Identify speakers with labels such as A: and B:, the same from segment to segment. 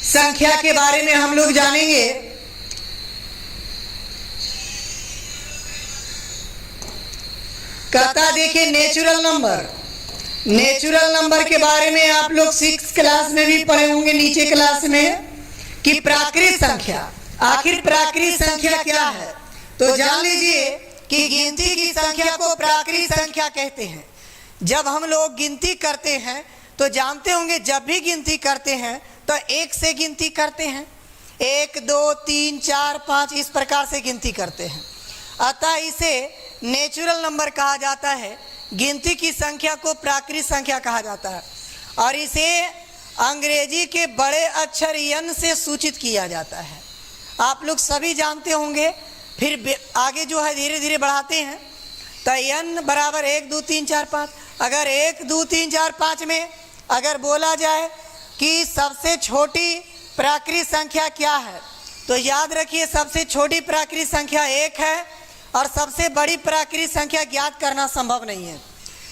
A: संख्या के बारे में हम लोग जानेंगे। कहता देखिए नेचुरल नंबर। नेचुरल नंबर के बारे में आप लोग 6 क्लास में भी पढ़े होंगे, नीचे क्लास में, कि प्राकृत संख्या। आखिर प्राकृत संख्या क्या है? तो जान लीजिए कि गिनती की संख्या को प्राकृत संख्या कहते हैं। जब हम लोग गिनती करते हैं तो जानते होंगे, जब भी गिनती करते हैं तो 1 से गिनती करते हैं। 1 2 3 4 5 इस प्रकार से गिनती करते हैं। अतः इसे नेचुरल नंबर कहा जाता है। गिनती की संख्या को प्राकृत संख्या कहा जाता है और इसे अंग्रेजी के बड़े अक्षर n से सूचित किया जाता है। आप लोग सभी जानते होंगे। फिर आगे जो है धीरे धीरे बढ़ाते हैं तो n बराबर 1 2 3 4 5। अगर 1 2 3 4 5 में अगर बोला जाए कि सबसे छोटी प्राकृत संख्या क्या है, तो याद रखिए सबसे छोटी प्राकृत संख्या 1 है और सबसे बड़ी प्राकृत संख्या ज्ञात करना संभव नहीं है।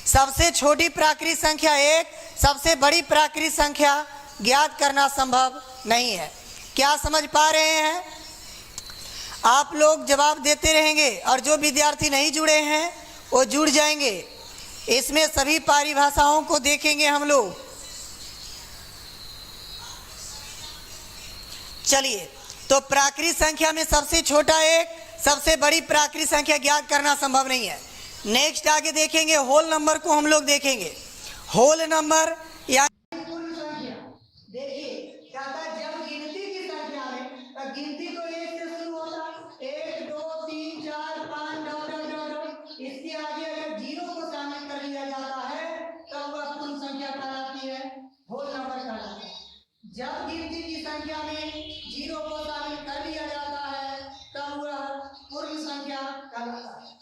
A: सबसे छोटी प्राकृत संख्या 1, सबसे बड़ी प्राकृत संख्या ज्ञात करना संभव नहीं है। क्या समझ पा रहे हैं? आप लोग जवाब देते रहेंगे और जो विद्यार्थी नहीं जुड़े हैं वो जुड़ जाएंगे। इसमें सभी परिभाषाओं को देखेंगे हम लोग। चलिए, तो प्राकृत संख्या में सबसे छोटा 1, सबसे बड़ी प्राकृत संख्या ज्ञात करना संभव नहीं है। नेक्स्ट आगे देखेंगे होल नंबर को हम लोग देखेंगे। होल नंबर या पूर्ण संख्या। देखिए कहता है जब गिनती की संख्या में, तो गिनती तो 1 से शुरू होता है, 1 2 3 4 5 डॉट डॉट डॉट डॉट। इसके आगे अगर 0 को शामिल कर लिया जाता है तब वह पूर्ण संख्या कहलाती है, होल नंबर कहलाता है। जब गिनती की संख्या में 0 को शामिल कर लिया जाता है तब वह पूर्ण संख्या कहलाता है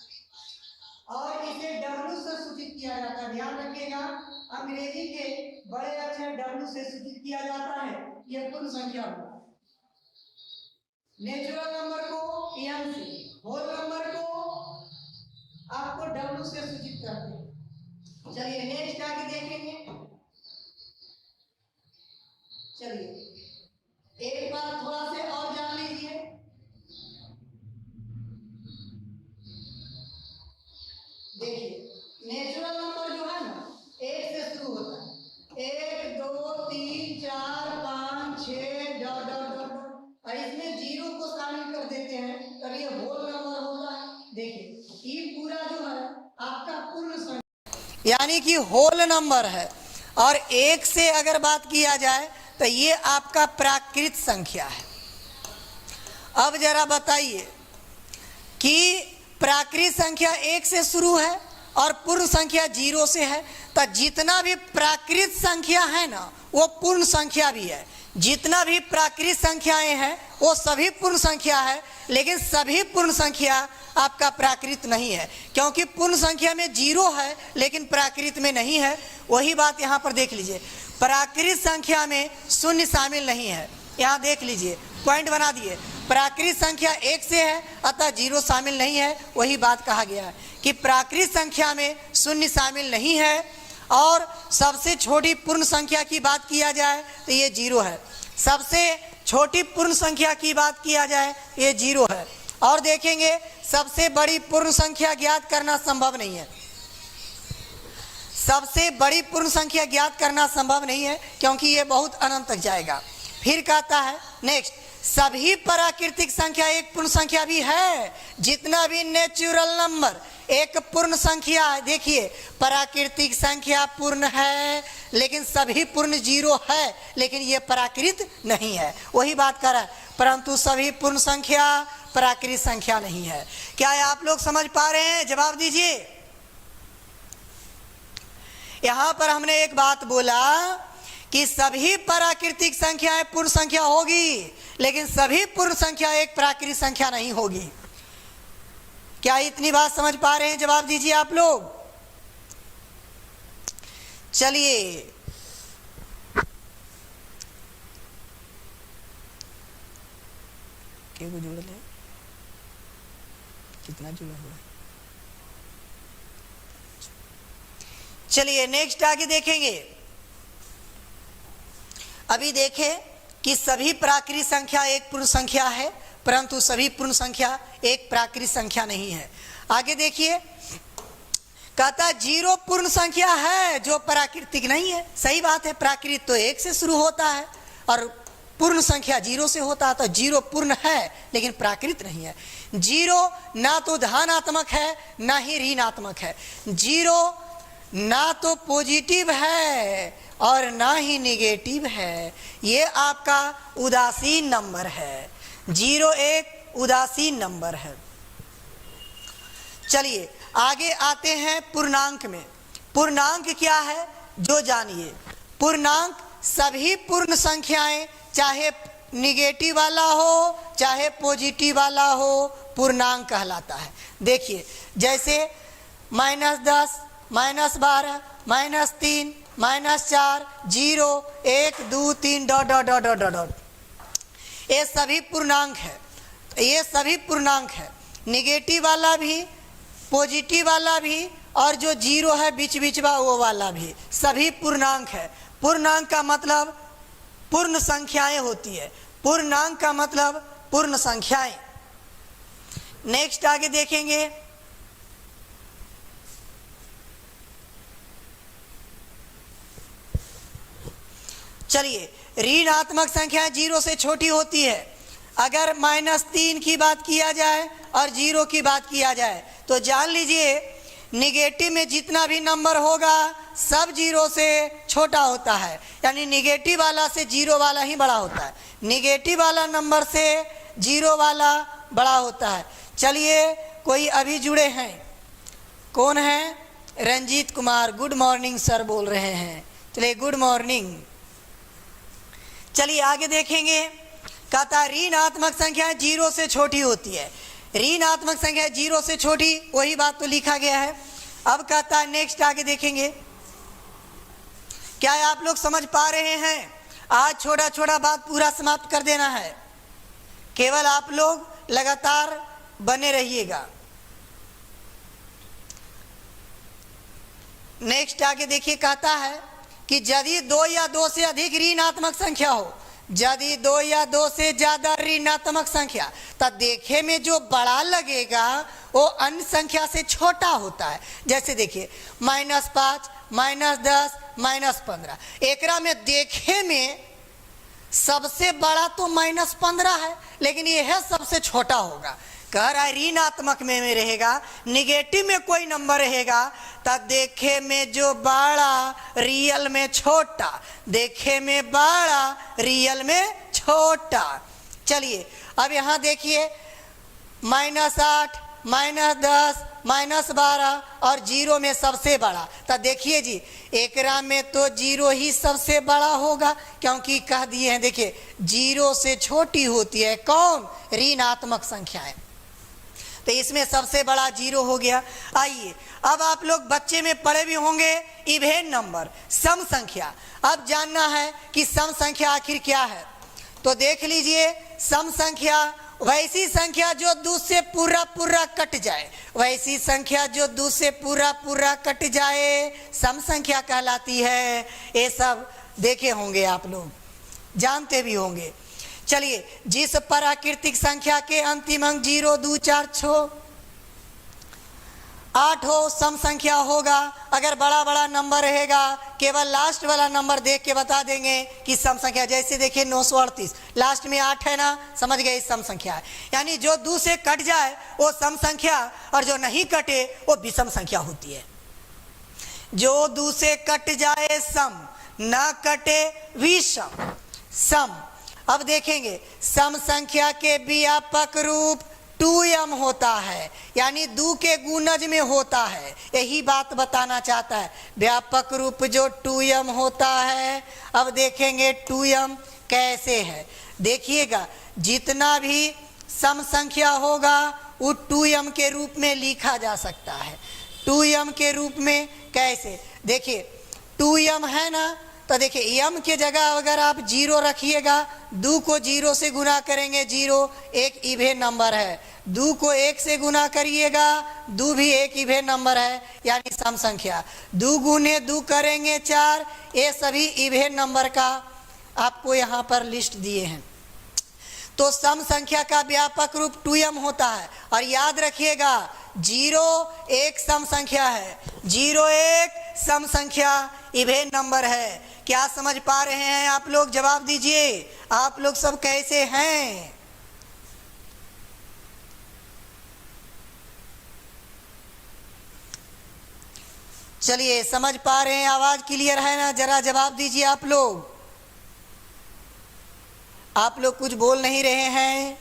A: और इसे W से सूचित किया जाता है। ध्यान रखिएगा, अंग्रेजी के बड़े अक्षर W से सूचित किया जाता है, यह पूर्ण संख्या होता है। नेचुरल नंबर को n से, होल नंबर को आपको W से सूचित करते हैं। चलिए नेक्स्ट आगे देखेंगे। चलिए एक बार थोड़ा से और जान लीजिए। देखिए नेचुरल नंबर जो है ना 1 से शुरू होता है, 1 2 3 4 5 6 डॉट डॉट डॉट और इसमें 0 को शामिल कर देते हैं तब ये होल नंबर होता है। देखिए ये पूरा जो है आपका पूर्ण संख्या यानी कि होल नंबर है। और 1 से अगर बात किया जाए तो ये आपका प्राकृत संख्या है। अब जरा बताइए कि प्राकृत संख्या 1 से शुरू है और पूर्ण संख्या 0 से है, तो जितना भी प्राकृत संख्या है ना वो पूर्ण संख्या भी है। जितना भी प्राकृत संख्याएं हैं वो सभी पूर्ण संख्या है, लेकिन सभी पूर्ण संख्या आपका प्राकृत नहीं है, क्योंकि पूर्ण संख्या में 0 है लेकिन प्राकृत में नहीं है। वही बात यहाँ पर देख लीजिए, प्राकृत संख्या में शून्य शामिल नहीं है। यहाँ देख लीजिए, पॉइंट बना दिए, प्राकृत संख्या 1 से है अतः 0 शामिल नहीं है। वही बात कहा गया है कि प्राकृत संख्या में शून्य शामिल नहीं है और सबसे छोटी पूर्ण संख्या की बात किया जाए तो ये 0 है। सबसे छोटी पूर्ण संख्या की बात किया जाए ये 0 है। और देखेंगे सबसे बड़ी पूर्ण संख्या ज्ञात करना संभव नहीं है। सबसे बड़ी पूर्ण संख्या ज्ञात करना संभव नहीं है क्योंकि ये बहुत अनंत तक जाएगा। फिर कहता है नेक्स्ट, सभी प्राकृतिक संख्या एक पूर्ण संख्या भी है। जितना भी नेचुरल नंबर एक पूर्ण संख्या है। देखिए प्राकृतिक संख्या पूर्ण है लेकिन सभी पूर्ण 0 है, लेकिन ये प्राकृत नहीं है। वही बात कर रहा है, परंतु सभी पूर्ण संख्या प्राकृत संख्या नहीं है। क्या आप लोग समझ पा रहे हैं? जवाब दीजिए। यहां पर हमने एक बात बोला कि सभी प्राकृतिक संख्याएं पूर्ण संख्या होगी, लेकिन सभी पूर्ण संख्या एक प्राकृतिक संख्या नहीं होगी। क्या इतनी बात समझ पा रहे हैं? जवाब दीजिए आप लोग। चलिए क्यों जुड़े हैं? कितना जुड़ा हुआ है? चलिए नेक्स्ट आगे देखेंगे। अभी देखें कि सभी प्राकृत संख्या एक पूर्ण संख्या है, परंतु सभी पूर्ण संख्या एक प्राकृत संख्या नहीं है। आगे देखिए, कहता जीरो पूर्ण संख्या है जो प्राकृतिक नहीं है। सही बात है, प्राकृत तो एक से शुरू होता है और पूर्ण संख्या जीरो से होता है, तो जीरो पूर्ण है लेकिन प्राकृत नहीं है। जीरो ना तो धनात्मक है ना ही ऋणात्मक है। जीरो ना तो पॉजिटिव है और ना ही निगेटिव है, ये आपका उदासीन नंबर है। जीरो एक उदासीन नंबर है। चलिए आगे आते हैं पूर्णांक में। पूर्णांक क्या है जो जानिए। पूर्णांक सभी पूर्ण संख्याएं, चाहे निगेटिव वाला हो चाहे पॉजिटिव वाला हो, पूर्णांक कहलाता है। देखिए जैसे -10, -12, -3, -4, 0, 1, 2, 3 dot dot dot dot dot, ये सभी पूर्णांक है। ये सभी पूर्णांक है, निगेटिव वाला भी, पॉजिटिव वाला भी, और जो जीरो है बीच बीच में वो वाला भी, सभी पूर्णांक है। पूर्णांक का मतलब पूर्ण संख्याएं होती है। पूर्णांक का मतलब पूर्ण संख्याएं। नेक्स्ट आगे देखेंगे, चलिए ऋणात्मक संख्या जीरो से छोटी होती है। अगर -3 की बात किया जाए और जीरो की बात किया जाए तो जान लीजिए निगेटिव में जितना भी नंबर होगा सब जीरो से छोटा होता है, यानी निगेटिव वाला से जीरो वाला ही बड़ा होता है। निगेटिव वाला नंबर से जीरो वाला बड़ा होता है। चलिए कोई अभी जुड़े हैं, कौन है? Ranjit Kumar, good morning sir बोल रहे हैं। चलिए गुड मॉर्निंग। चलिए आगे देखेंगे, कहता ऋणात्मक संख्या जीरो से छोटी होती है। ऋणात्मक संख्या जीरो से छोटी, वही बात तो लिखा गया है। अब कहता है नेक्स्ट आगे देखेंगे, क्या आप लोग समझ पा रहे हैं? आज छोटा छोटा बात पूरा समाप्त कर देना है, केवल आप लोग लगातार बने रहिएगा। नेक्स्ट आगे देखिए, कहता है कि यदि 2 या 2 से अधिक ऋणात्मक संख्या हो, यदि 2 या 2 से ज्यादा ऋणात्मक संख्या, तब देखे में जो बड़ा लगेगा वो अन्य संख्या से छोटा होता है। जैसे देखिए -5, -10, -15, एकरा में देखे में सबसे बड़ा तो -15 है, लेकिन यह सबसे छोटा होगा। कह रहा है ऋणात्मक में रहेगा, निगेटिव में कोई नंबर रहेगा तब देखे में जो बड़ा रियल में छोटा, देखे में बड़ा रियल में छोटा। चलिए अब यहाँ देखिए -8, -10, -12 और जीरो में सबसे बड़ा, तो देखिए जी एकरा में तो जीरो ही सबसे बड़ा होगा, क्योंकि कह दिए हैं देखिए जीरो से छोटी होती है कौन? ऋणात्मक संख्याएं, तो इसमें सबसे बड़ा जीरो हो गया। आइए अब आप लोग बच्चे में पढ़े भी होंगे इवेन नंबर, सम संख्या। अब जानना है कि सम संख्या आखिर क्या है, तो देख लीजिए सम संख्या वैसी संख्या जो 2 से पूरा पूरा कट जाए, वैसी संख्या जो 2 से पूरा पूरा कट जाए सम संख्या कहलाती है। ये सब देखे होंगे आप लोग, जानते भी होंगे। चलिए जिस प्राकृतिक संख्या के अंतिम अंक 0, 2, 4, 6, 8 हो सम संख्या होगा। अगर बड़ा बड़ा नंबर रहेगा केवल लास्ट वाला नंबर देख के बता देंगे कि सम संख्या। जैसे देखिए 938, लास्ट में 8 है ना, समझ गए सम संख्या है। यानी जो 2 से कट जाए वो सम संख्या और जो नहीं कटे वो विषम संख्या होती है। जो 2 से कट जाए सम, ना कटे विषम। सम, अब देखेंगे सम संख्या के व्यापक रूप 2m होता है, यानी 2 के गुणज में होता है। यही बात बताना चाहता है, व्यापक रूप जो 2m होता है। अब देखेंगे 2m कैसे है। देखिएगा जितना भी सम संख्या होगा वो 2m के रूप में लिखा जा सकता है। 2m के रूप में कैसे? देखिए 2m है ना, तो देखिए m के जगह अगर आप 0 रखिएगा, 2 को 0 से गुना करेंगे 0, एक इवेन नंबर है। 2 को 1 से गुना करिएगा, 2 भी एक इवेन नंबर है, यानी सम संख्या। 2 गुने 2 करेंगे 4, ये सभी इवेन नंबर का आपको यहाँ पर लिस्ट दिए हैं। तो सम संख्या का व्यापक रूप 2m होता है। और याद रखिएगा 0 एक सम संख्या है, 0 एक सम संख्या इवेन नंबर है। क्या समझ पा रहे हैं आप लोग? जवाब दीजिए, आप लोग सब कैसे हैं? चलिए, समझ पा रहे हैं? आवाज क्लियर है ना? जरा जवाब दीजिए आप लोग। आप लोग कुछ बोल नहीं रहे हैं,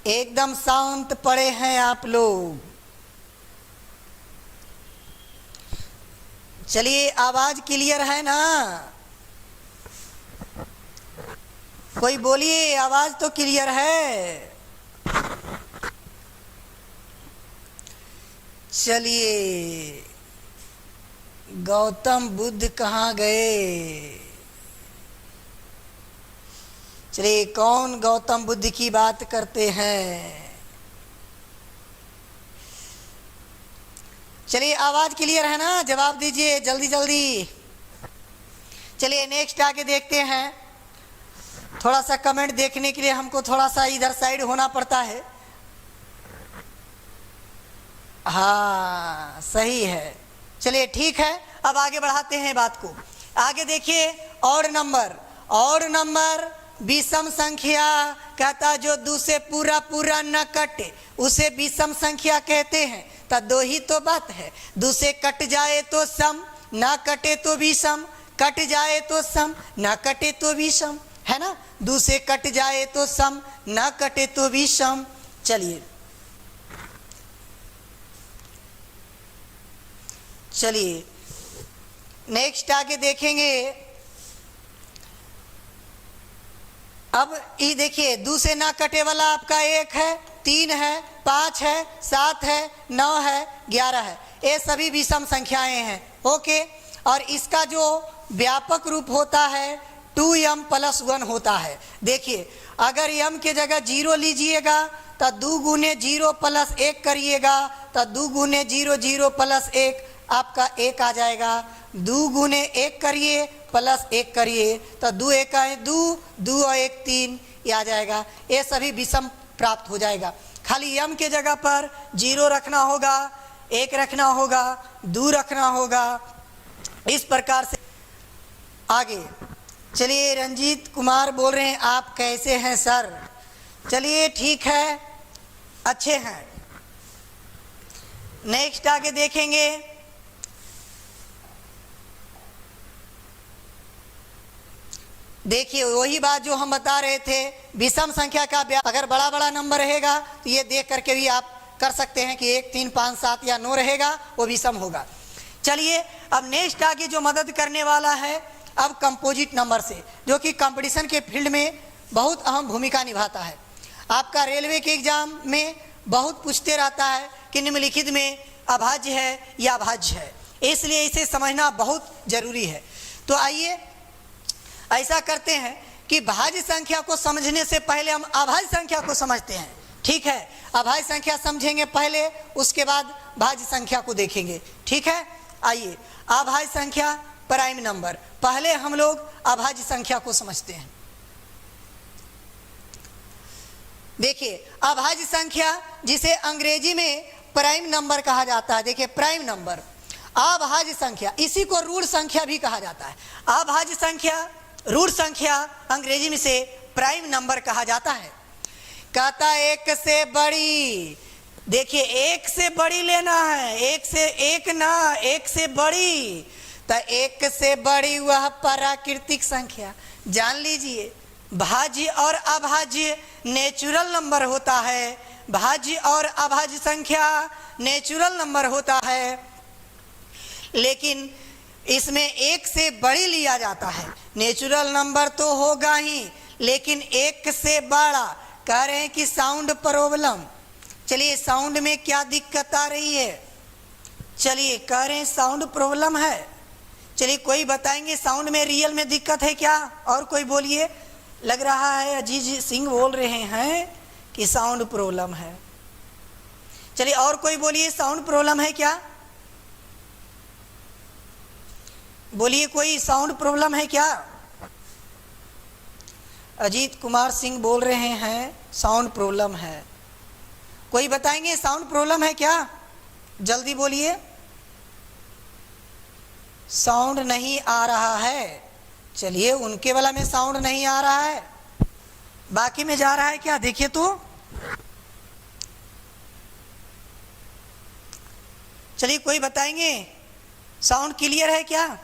A: एकदम शांत पड़े हैं आप लोग। चलिए, आवाज क्लियर है ना? कोई बोलिए, आवाज तो क्लियर है। चलिए, गौतम बुद्ध कहाँ गए? चलिए, कौन गौतम बुद्ध की बात करते हैं? चलिए, आवाज क्लियर है ना? जवाब दीजिए जल्दी जल्दी। चलिए, नेक्स्ट आगे देखते हैं। थोड़ा सा कमेंट देखने के लिए हमको थोड़ा सा इधर साइड होना पड़ता है। हाँ, सही है। चलिए, ठीक है, अब आगे बढ़ाते हैं बात को। आगे देखिए, और नंबर विषम संख्या कहता जो 2 से पूरा पूरा न कटे उसे विषम संख्या कहते हैं। तो 2 ही तो बात है, 2 से कट जाए तो सम, ना कटे तो विषम, कट जाए तो सम, ना कटे तो विषम, है ना? 2 से कट जाए तो सम, ना कटे तो विषम। चलिए नेक्स्ट आगे देखेंगे। अब ये देखिए, 2 से ना कटे वाला आपका 1 है, 3 है, 5 है, 7 है, 9 है, 11 है। ये सभी विषम संख्याएं हैं। ओके, और इसका जो व्यापक रूप होता है 2m + 1 होता है। देखिए, अगर m के जगह 0 लीजिएगा तो 2 गुने 0 + 1 करिएगा तो 2 गुने 0 0 + 1 आपका 1 आ जाएगा। 2 गुने 1 करिए + 1 करिए तो 2 1 2, 2 और 1 3, ये आ जाएगा। ये सभी विषम प्राप्त हो जाएगा। खाली m के जगह पर 0 रखना होगा, 1 रखना होगा, 2 रखना होगा। इस प्रकार से आगे चलिए। रंजीत कुमार बोल रहे हैं, आप कैसे हैं सर? चलिए, ठीक है, अच्छे हैं। नेक्स्ट आगे देखेंगे। देखिए, वही बात जो हम बता रहे थे, विषम संख्या का अगर बड़ा बड़ा नंबर रहेगा तो ये देख करके भी आप कर सकते हैं कि 1 3 5 7 या 9 रहेगा, वो विषम होगा। चलिए, अब नेक्स्ट आगे जो मदद करने वाला है अब कंपोजिट नंबर से, जो कि कंपटीशन के फील्ड में बहुत अहम भूमिका निभाता है। आपका रेलवे के एग्जाम में बहुत पूछते रहता है कि निम्नलिखित में अभाज्य है या अभाज्य है, इसलिए इसे समझना बहुत जरूरी है। तो आइए ऐसा करते हैं कि भाज्य संख्या को समझने से पहले हम अभाज्य संख्या को समझते हैं। ठीक है, अभाज्य संख्या समझेंगे पहले, उसके बाद भाज्य संख्या को देखेंगे। ठीक है, आइए, अभाज्य संख्या प्राइम नंबर, पहले हम लोग अभाज्य संख्या को समझते हैं। देखिए, अभाज्य संख्या जिसे अंग्रेजी में प्राइम नंबर कहा जाता है। देखिए, प्राइम नंबर, अभाज्य संख्या, इसी को रूढ़ संख्या भी कहा जाता है। अभाज्य संख्या, रूढ़ संख्या अंग्रेजी में से प्राइम नंबर कहा जाता है। कहता 1 से बड़ी, देखिए 1 से बड़ी लेना है, 1 से 1 ना, 1 से बड़ी। तो 1 से बड़ी वह प्राकृतिक संख्या, जान लीजिए, भाज्य और अभाज्य नेचुरल नंबर होता है। भाज्य और अभाज्य संख्या नेचुरल नंबर होता है, लेकिन इसमें 1 से बड़ी लिया जाता है। नेचुरल नंबर तो होगा ही, लेकिन 1 से बड़ा। कह रहे हैं कि साउंड प्रॉब्लम। चलिए, साउंड में क्या दिक्कत आ रही है? चलिए, कह रहे हैं साउंड प्रॉब्लम है। चलिए, कोई बताएंगे साउंड में रियल में दिक्कत है क्या? और कोई बोलिए। लग रहा है अजीज सिंह बोल रहे हैं कि साउंड प्रॉब्लम है। चलिए, और कोई बोलिए, साउंड प्रॉब्लम है क्या? बोलिए, कोई साउंड प्रॉब्लम है क्या? अजीत कुमार सिंह बोल रहे हैं साउंड प्रॉब्लम है। कोई बताएंगे साउंड प्रॉब्लम है क्या? जल्दी बोलिए। साउंड नहीं आ रहा है। चलिए, उनके वाला में साउंड नहीं आ रहा है, बाकी में जा रहा है क्या? देखिए तो। चलिए, कोई बताएंगे साउंड क्लियर है क्या?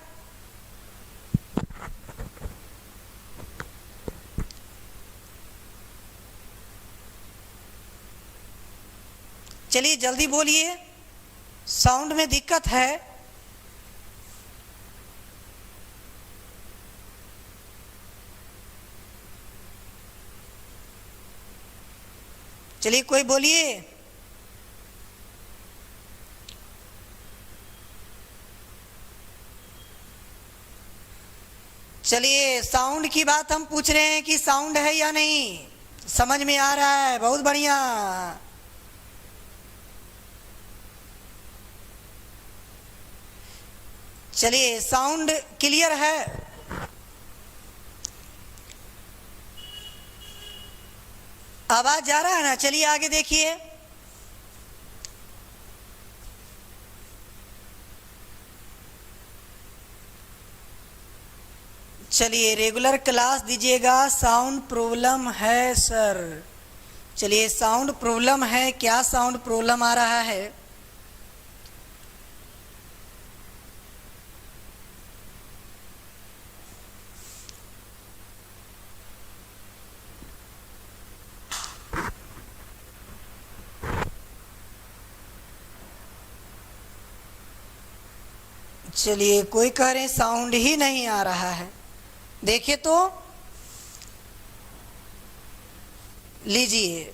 A: चलिए जल्दी बोलिए, साउंड में दिक्कत है। चलिए कोई बोलिए। चलिए, साउंड की बात हम पूछ रहे हैं कि साउंड है या नहीं, समझ में आ रहा है? बहुत बढ़िया। चलिए, साउंड क्लियर है। आवाज जा रहा है ना? चलिए आगे देखिए। चलिए, रेगुलर क्लास दीजिएगा, साउंड प्रॉब्लम है सर। चलिए, साउंड प्रॉब्लम है, क्या साउंड प्रॉब्लम आ रहा है? चलिए, कोई कह रहे साउंड ही नहीं आ रहा है। देखिए तो, लीजिए।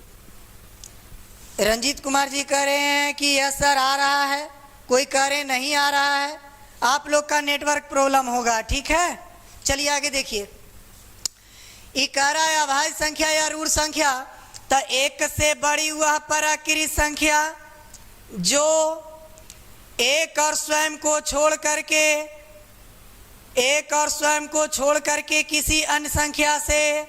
A: रंजीत कुमार जी कह रहे हैं कि यस सर आ रहा है, कोई कह रहे नहीं आ रहा है। आप लोग का नेटवर्क प्रॉब्लम होगा, ठीक है। चलिए आगे देखिए। ये कह रहा है अभाज्य संख्या या ऋण संख्या, तो एक से बड़ी वह प्राकृत संख्या जो एक और स्वयं को छोड़ करके किसी अन्य संख्या से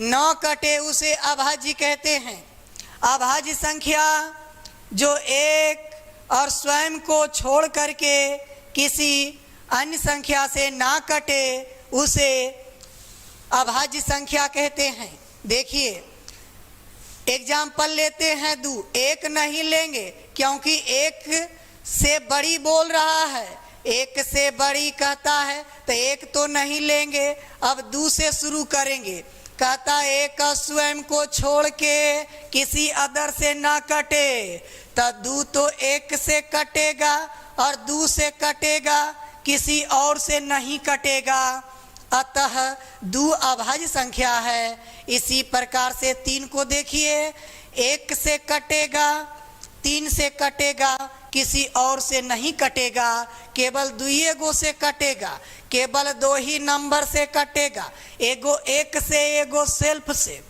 A: न कटे उसे अभाज्य कहते हैं। अभाज्य संख्या जो एक और स्वयं को छोड़ करके किसी अन्य संख्या से ना कटे उसे अभाज्य संख्या कहते हैं। देखिए, एग्जाम्पल लेते हैं दो। एक नहीं लेंगे क्योंकि एक से बड़ी बोल रहा है, एक से बड़ी कहता है तो एक तो नहीं लेंगे। अब दो से शुरू करेंगे। कहता एक स्वयं को छोड़ के किसी अदर से ना कटे, तो दो तो एक से कटेगा और दो से कटेगा, किसी और से नहीं कटेगा। अतः दो अभाज्य संख्या है। इसी प्रकार से तीन को देखिए, एक से कटेगा, तीन से कटेगा, किसी और से नहीं कटेगा, केवल दुइये गो से कटेगा, केवल दो ही नंबर से कटेगा। एगो एक से, एगो सेल्फ से,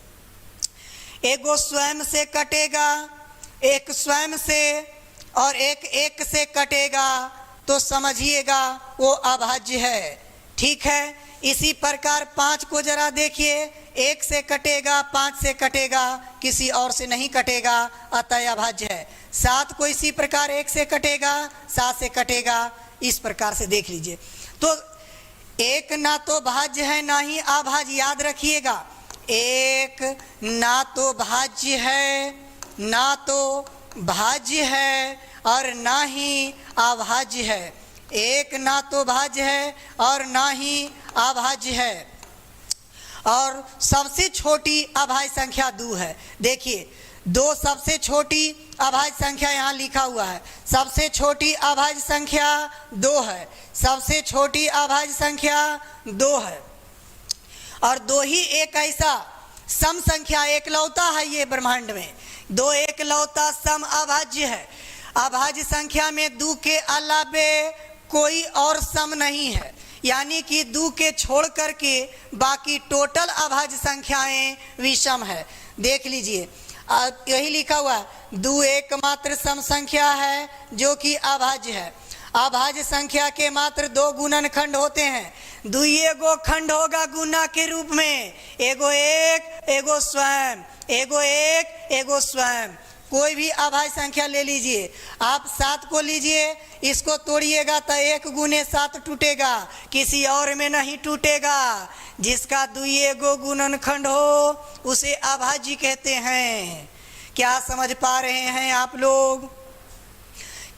A: एगो स्वयं से कटेगा, एक स्वयं से और एक से कटेगा, तो समझिएगा वो अभाज्य है, ठीक है। इसी प्रकार पाँच को जरा देखिए, एक से कटेगा, पाँच से कटेगा, किसी और से नहीं कटेगा, अतः अभाज्य है। सात को इसी प्रकार एक से कटेगा, सात से कटेगा, इस प्रकार से देख लीजिए। तो एक ना तो भाज्य है ना ही अभाज्य, याद रखिएगा। एक ना तो भाज्य है, ना तो भाज्य है और ना ही अभाज्य है। एक ना तो भाज्य है और ना ही अभाज्य है। और सबसे छोटी अभाज्य संख्या दो है। देखिए, दो सबसे छोटी अभाज्य संख्या यहाँ लिखा हुआ है। सबसे छोटी अभाज्य संख्या दो है, सबसे छोटी अभाज्य संख्या दो है। और दो ही एक ऐसा सम संख्या एकलौता है ये ब्रह्मांड में, दो एकलौता सम अभाज्य है। अभाज्य संख्या में दो के अलावे कोई और सम नहीं है, यानी कि दो के छोड़ करके बाकी टोटल अभाज्य संख्याएं विषम है। देख लीजिए, यही लिखा हुआ है, दो एकमात्र सम संख्या है जो कि अभाज्य है। अभाज्य संख्या के मात्र 2 गुणनखंड होते हैं। दुइये गो खंड होगा गुना के रूप में, एगो एक एगो स्वयं, एगो एक एगो स्वयं। कोई भी अभाज्य संख्या ले लीजिए, आप 7 को लीजिए, इसको तोड़िएगा तो 1 गुने 7 टूटेगा, किसी और में नहीं टूटेगा। जिसका दुइये गो गुणनखंड हो उसे अभाज्य कहते हैं। क्या समझ पा रहे हैं आप लोग?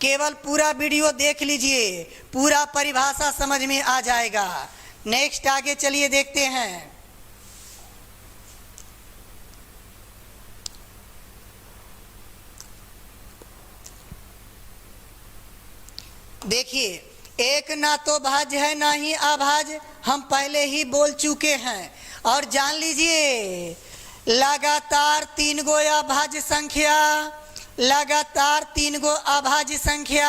A: केवल पूरा वीडियो देख लीजिए, पूरा परिभाषा समझ में आ जाएगा। नेक्स्ट आगे चलिए देखते हैं। देखिए, एक ना तो भाज्य है ना ही अभाज्य, हम पहले ही बोल चुके हैं। और जान लीजिए, लगातार 3 गो अभाज्य संख्या, लगातार 3 गो अभाज्य संख्या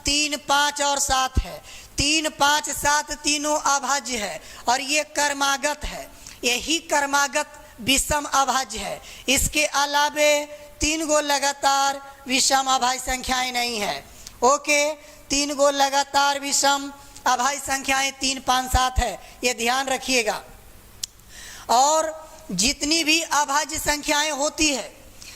A: 3, 5 और 7 है। 3, 5, 7 तीनों अभाज्य है और ये क्रमागत है। यही क्रमागत विषम अभाज्य है। इसके अलावे 3 गो लगातार विषम अभाज्य संख्याएं नहीं है। ओके, 3 गो लगातार विषम अभाज्य संख्याएं 3, 5, 7 है, ये ध्यान रखिएगा। और जितनी भी अभाज्य संख्याएं होती है,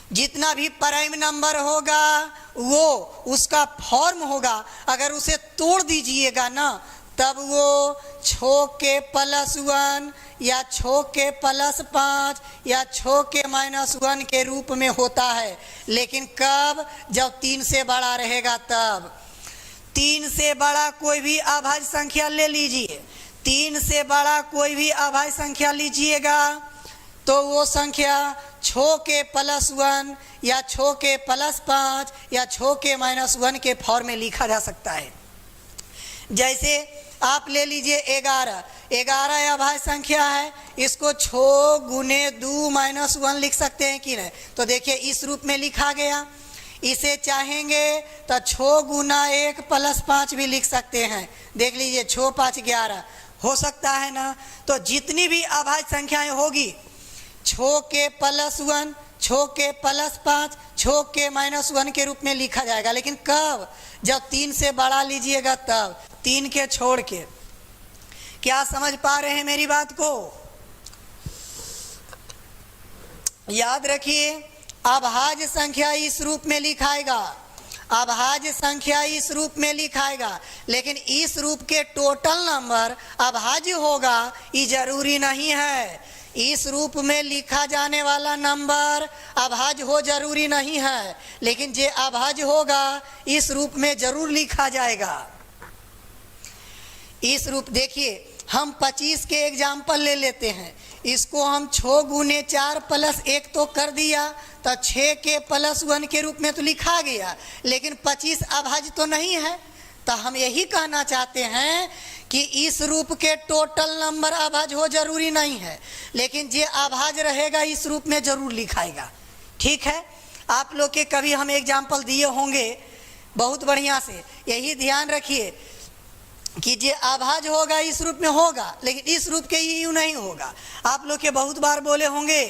A: जितना भी प्राइम नंबर होगा वो उसका फॉर्म होगा, अगर उसे तोड़ दीजिएगा ना तब वो छो के +1 या छो के +5 या छो के -1 के रूप में होता है। लेकिन कब? जब 3 से बड़ा रहेगा तब। 3 से बड़ा कोई भी अभाज्य संख्या ले लीजिए, 3 से बड़ा कोई भी अभाज्य संख्या लीजिएगा तो वो संख्या छो के +1 या छो के +5 या छो के -1 के फॉर्म में लिखा जा सकता है। जैसे आप ले लीजिए 11, 11 अभाज्य संख्या है, इसको छो गुने 2 -1 लिख सकते हैं कि नहीं? तो देखिए इस रूप में लिखा गया। इसे चाहेंगे तो छो गुना 1 + 5 भी लिख सकते हैं। देख लीजिए, छो 5 11 हो सकता है ना। तो जितनी भी अभाज्य संख्याएं होगी छो के +1, छो के +5, छो के -1 के रूप में लिखा जाएगा। लेकिन कब? जब 3 से बड़ा लीजिएगा तब, 3 के छोड़ के। क्या समझ पा रहे हैं मेरी बात को? याद रखिए, अभाज्य संख्या इस रूप में लिखाएगा, अभाज्य संख्या इस रूप में लिखाएगा, लेकिन इस रूप के टोटल नंबर अभाज्य होगा ये जरूरी नहीं है। इस रूप में लिखा जाने वाला नंबर अभाज्य हो जरूरी नहीं है, लेकिन जे अभाज्य होगा इस रूप में जरूर लिखा जाएगा। इस रूप देखिए, हम 25 के एग्जाम्पल ले लेते हैं। इसको हम 6 गुने 4 + 1 तो कर दिया तो 6 के +1 के रूप में तो लिखा गया, लेकिन 25 अभाज्य तो नहीं है। तो हम यही कहना चाहते हैं कि इस रूप के टोटल नंबर अभाज्य हो जरूरी नहीं है, लेकिन जे अभाज्य रहेगा इस रूप में जरूर लिखाएगा। ठीक है, आप लोग के कभी हम एग्जाम्पल दिए होंगे बहुत बढ़िया से। यही ध्यान रखिए कि जे अभाज्य होगा इस रूप में होगा, लेकिन इस रूप के यूं नहीं होगा। आप लोग के बहुत बार बोले होंगे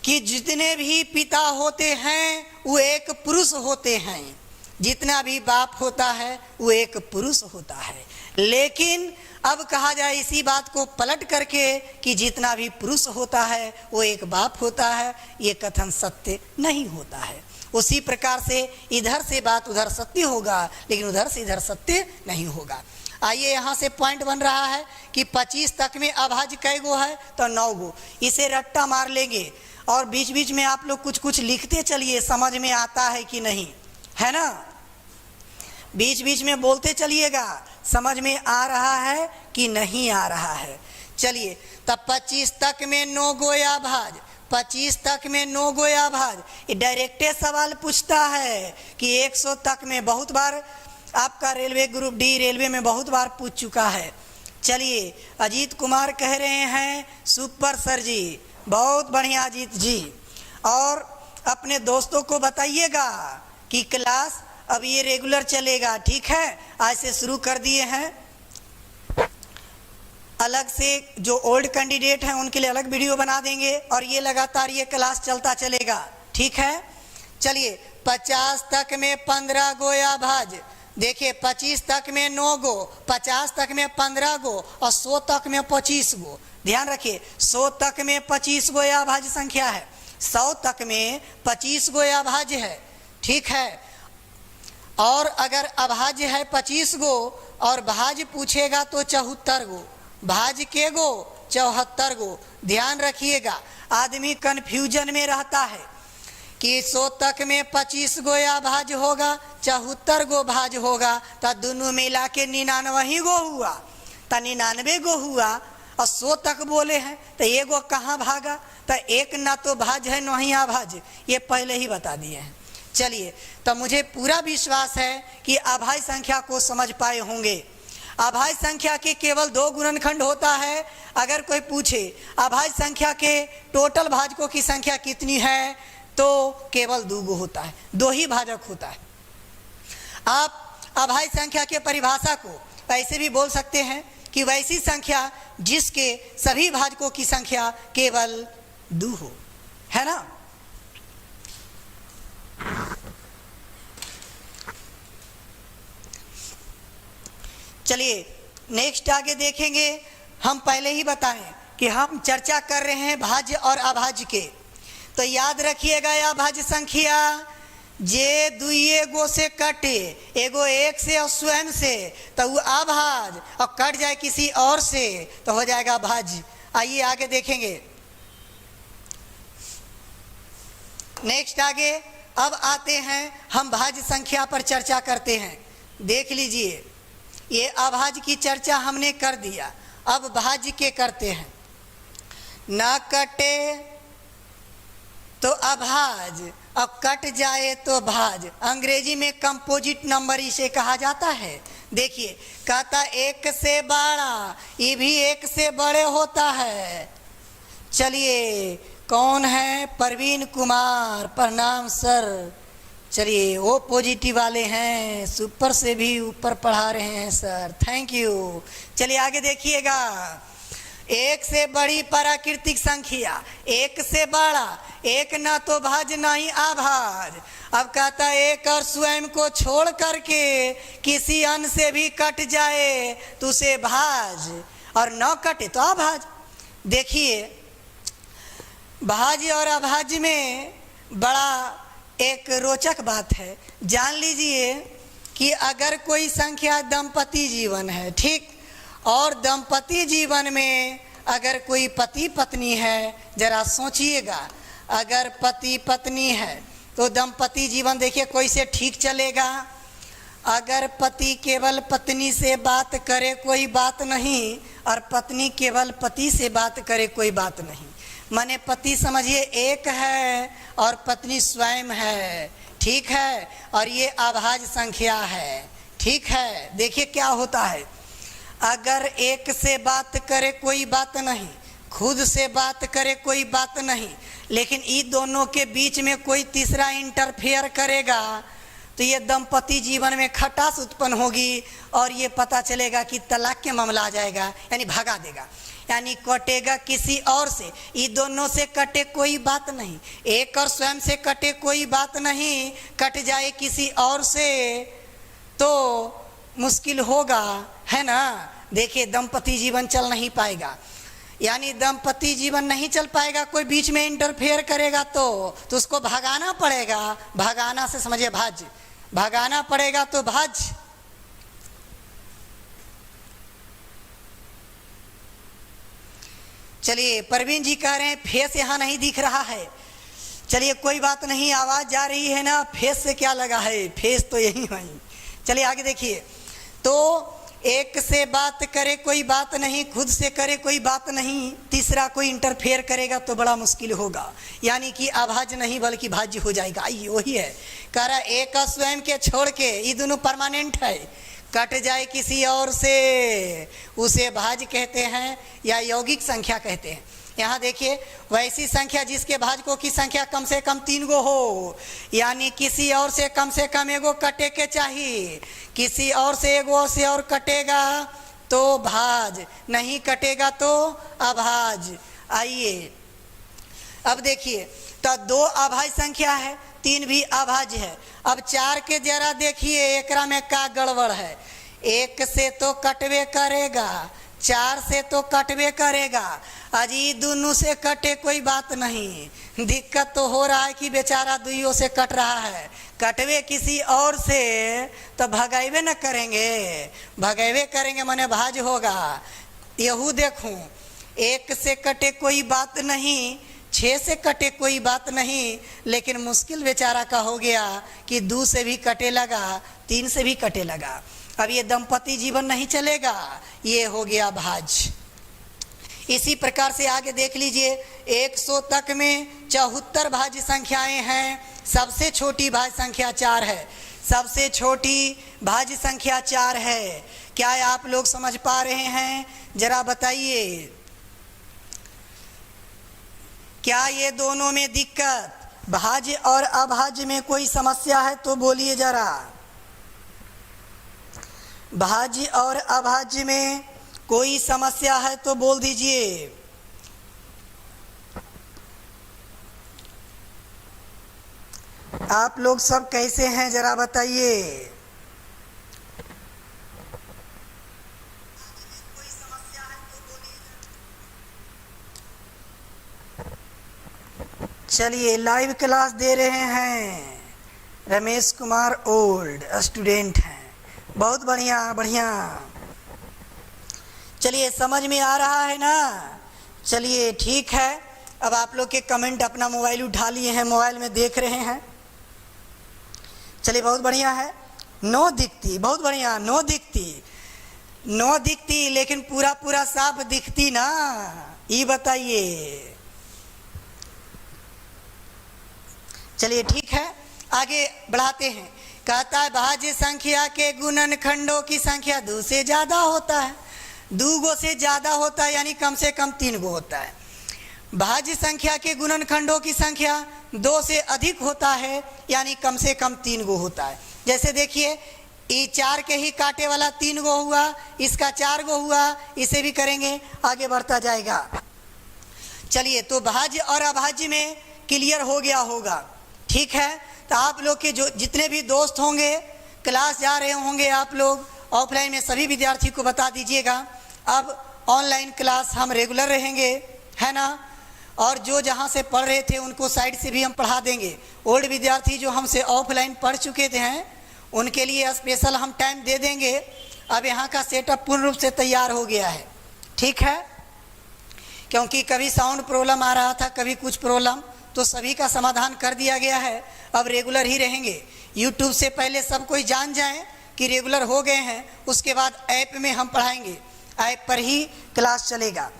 A: कि जितने भी पिता होते हैं वो एक पुरुष होते हैं, जितना भी बाप होता है वो एक पुरुष होता है। लेकिन अब कहा जाए इसी बात को पलट करके कि जितना भी पुरुष होता है वो एक बाप होता है, ये कथन सत्य नहीं होता है। उसी प्रकार से इधर से बात उधर सत्य होगा, लेकिन उधर से इधर सत्य नहीं होगा। आइए यहाँ से पॉइंट बन रहा है कि 25 तक में अभाज्य कै गो है? तो 9 गो। इसे रट्टा मार लेंगे और बीच बीच में आप लोग कुछ कुछ लिखते चलिए, समझ में आता है कि नहीं, है ना? बीच बीच में बोलते चलिएगा, समझ में आ रहा है कि नहीं आ रहा है। चलिए, तब 25 तक में 9 गो अभाज्य, 25 तक में 9 गो अभाज्य। ये डायरेक्टे सवाल पूछता है कि 100 तक में, बहुत बार आपका रेलवे ग्रुप डी रेलवे में बहुत बार पूछ चुका है। चलिए, अजीत कुमार कह रहे हैं सुपर सर जी, बहुत बढ़िया अजीत जी। और अपने दोस्तों को बताइएगा कि क्लास अब ये रेगुलर चलेगा। ठीक है, आज से शुरू कर दिए हैं। अलग से जो ओल्ड कैंडिडेट हैं उनके लिए अलग वीडियो बना देंगे और ये लगातार ये क्लास चलता चलेगा। ठीक है, चलिए 50 तक में 15 गो अभाज्य, देखिए 25 तक में 9 गो, 50 तक में 15 गो और 100 तक में 25 गो। ध्यान रखिए 100 तक में 25 गो अभाज्य संख्या है, 100 तक में 25 गो अभाज्य है, ठीक है। और अगर अभाज्य है 25 गो और भाज्य पूछेगा तो 74 गो, भाज्य के गो 74 गो। ध्यान रखिएगा, आदमी कन्फ्यूजन में रहता है कि 100 तक में 25 गो अभाज्य होगा, 74 गो भाज्य होगा, तो दोनों मिला के 99 गो हुआ, तो 99 गो हुआ और 100 तक बोले हैं तो एगो कहाँ भागा, तो एक ना तो भाज्य है न ही अभाज्य, ये पहले ही बता दिए हैं। चलिए, तो मुझे पूरा विश्वास है कि अभाज्य संख्या को समझ पाए होंगे। अभाज्य संख्या के केवल 2 गुणनखंड होता है। अगर कोई पूछे अभाज्य संख्या के टोटल भाजकों की संख्या कितनी है, तो केवल 2 गो होता है, 2 ही भाजक होता है। आप अभाज्य संख्या के परिभाषा को ऐसे भी बोल सकते हैं कि वैसी संख्या जिसके सभी भाजकों की संख्या केवल 2 हो, है ना। चलिए नेक्स्ट आगे देखेंगे। हम पहले ही बताएं कि हम चर्चा कर रहे हैं भाज्य और अभाज्य के, तो याद रखिएगा अभाज्य संख्या जे दुइये गो से कटे, एगो एक से और स्वयं से, तो वो अभाज्य, और कट जाए किसी और से तो हो जाएगा भाज्य। आइए आगे देखेंगे। नेक्स्ट आगे अब आते हैं, हम भाज्य संख्या पर चर्चा करते हैं। देख लीजिए, ये अभाज्य की चर्चा हमने कर दिया, अब भाज्य के करते हैं। न कटे तो अभाज्य, अब कट जाए तो भाज्य। अंग्रेजी में कंपोजिट नंबर इसे कहा जाता है। देखिए कहता 1 से बड़ा, ये भी 1 से बड़े होता है। चलिए कौन है, प्रवीण कुमार, प्रणाम सर। चलिए वो पॉजिटिव वाले हैं, सुपर से भी ऊपर पढ़ा रहे हैं सर, थैंक यू। चलिए आगे देखिएगा, 1 से बड़ी प्राकृतिक संख्या, 1 से बड़ा, 1 ना तो भाज्य ना ही अभाज्य। अब कहता है 1 और स्वयं को छोड़ करके किसी अन्य से भी कट जाए तो उसे भाज्य, और न कटे तो अभाज्य। देखिए भाज्य और अभाज्य में बड़ा एक रोचक बात है। जान लीजिए कि अगर कोई संख्या दंपति जीवन है, ठीक, और दंपति जीवन में अगर कोई पति पत्नी है, जरा सोचिएगा, अगर पति पत्नी है तो दंपति जीवन देखिए कोई से ठीक चलेगा। अगर पति केवल पत्नी से बात करे कोई बात नहीं, और पत्नी केवल पति से बात करे कोई बात नहीं। माने पति समझिए एक है और पत्नी स्वयं है, ठीक है, और ये अभाज्य संख्या है, ठीक है। देखिए क्या होता है, अगर एक से बात करे कोई बात नहीं, खुद से बात करे कोई बात नहीं, लेकिन इन दोनों के बीच में कोई तीसरा इंटरफेयर करेगा तो ये दंपति जीवन में खटास उत्पन्न होगी और ये पता चलेगा कि तलाक के मामला आ जाएगा, यानी भगा देगा, यानी कटेगा किसी और से। ये दोनों से कटे कोई बात नहीं, एक और स्वयं से कटे कोई बात नहीं, कट जाए किसी और से तो मुश्किल होगा, है ना। देखिए दंपति जीवन चल नहीं पाएगा, यानी दंपति जीवन नहीं चल पाएगा, कोई बीच में इंटरफेयर करेगा तो उसको भगाना पड़ेगा। भगाना से समझिए भाज्य, भगाना पड़ेगा तो भाज्य। चलिए प्रवीण जी कह रहे हैं फेस यहाँ नहीं दिख रहा है। चलिए कोई बात नहीं, आवाज़ जा रही है ना, फेस से क्या लगा है, फेस तो यही है। चलिए आगे देखिए, तो एक से बात करे कोई बात नहीं, खुद से करे कोई बात नहीं, तीसरा कोई इंटरफेयर करेगा तो बड़ा मुश्किल होगा, यानी कि अभाज्य नहीं बल्कि भाज्य हो जाएगा। ये वही है, कह रहा एक स्वयं के छोड़ के, ये दोनों परमानेंट है, कट जाए किसी और से उसे भाज्य कहते हैं या यौगिक संख्या कहते हैं। यहाँ देखिए वैसी संख्या जिसके भाजकों की संख्या कम से कम 3 गो हो, यानी किसी और से कम एगो कटे के चाहिए, किसी और से एगो से और कटेगा तो भाज्य, नहीं कटेगा तो अभाज्य। आइए अब देखिए, तो 2 अभाज्य संख्या है 3 भी अभाज्य है। अब 4 के जरा देखिए एकरा में का गड़बड़ है। 1 से तो कटवे करेगा, 4 से तो कटवे करेगा, अजी दोनों से कटे कोई बात नहीं। दिक्कत तो हो रहा है कि बेचारा दुइयों से कट रहा है। कटवे किसी और से तो भगाइवे न करेंगे, भगाइवे करेंगे माने भाज होगा। यहू देखूं 1 से कटे कोई बात नहीं, 6 से कटे कोई बात नहीं, लेकिन मुश्किल बेचारा का हो गया कि 2 से भी कटे लगा, 3 से भी कटे लगा। अब ये दंपति जीवन नहीं चलेगा, ये हो गया भाज। इसी प्रकार से आगे देख लीजिए 100 तक में 74 भाज्य संख्याएं हैं। सबसे छोटी भाज्य संख्या 4 है, सबसे छोटी भाज्य संख्या 4 है। क्या आप लोग समझ पा रहे हैं? जरा बताइए, क्या ये दोनों में दिक्कत, भाज्य और अभाज्य में कोई समस्या है तो बोलिए जरा। भाज्य और अभाज्य में कोई समस्या है तो बोल दीजिए। आप लोग सब कैसे हैं जरा बताइए। कोई समस्या है तो बोलिए। चलिए लाइव क्लास दे रहे हैं, रमेश कुमार ओल्ड स्टूडेंट हैं। बहुत बढ़िया बढ़िया। चलिए समझ में आ रहा है ना? चलिए ठीक है। अब आप लोग के कमेंट अपना मोबाइल उठा लिए हैं, मोबाइल में देख रहे हैं। चलिए बहुत बढ़िया है। 9 दिखती, बहुत बढ़िया। 9 दिखती, 9 दिखती, लेकिन पूरा पूरा साफ दिखती ना, ये बताइए। चलिए ठीक है, आगे बढ़ाते हैं। कहता है भाज्य संख्या के गुणनखंडों की संख्या 2 से ज़्यादा होता है। 2 गो से ज़्यादा होता है यानी कम से कम 3 गो होता है। भाज्य संख्या के गुणनखंडों की संख्या 2 से अधिक होता है यानी कम से कम 3 गो होता है। जैसे देखिए ये 4 के ही काटे वाला 3 गो हुआ, इसका 4 गो हुआ, इसे भी करेंगे, आगे बढ़ता जाएगा। चलिए तो भाज्य और अभाज्य में क्लियर हो गया होगा, ठीक है। तो आप लोग के जो जितने भी दोस्त होंगे, क्लास जा रहे होंगे आप लोग ऑफलाइन में, सभी विद्यार्थी को बता दीजिएगा अब ऑनलाइन क्लास हम रेगुलर रहेंगे, है ना। और जो जहाँ से पढ़ रहे थे उनको साइड से भी हम पढ़ा देंगे। ओल्ड विद्यार्थी जो हमसे ऑफलाइन पढ़ चुके थे हैं उनके लिए स्पेशल हम टाइम दे देंगे। अब यहाँ का सेटअप पूर्ण रूप से तैयार हो गया है, ठीक है। क्योंकि कभी साउंड प्रॉब्लम आ रहा था, कभी कुछ प्रॉब्लम, तो सभी का समाधान कर दिया गया है। अब रेगुलर ही रहेंगे। यूट्यूब से पहले सब कोई जान जाएं कि रेगुलर हो गए हैं, उसके बाद ऐप में हम पढ़ाएंगे, ऐप पर ही क्लास चलेगा,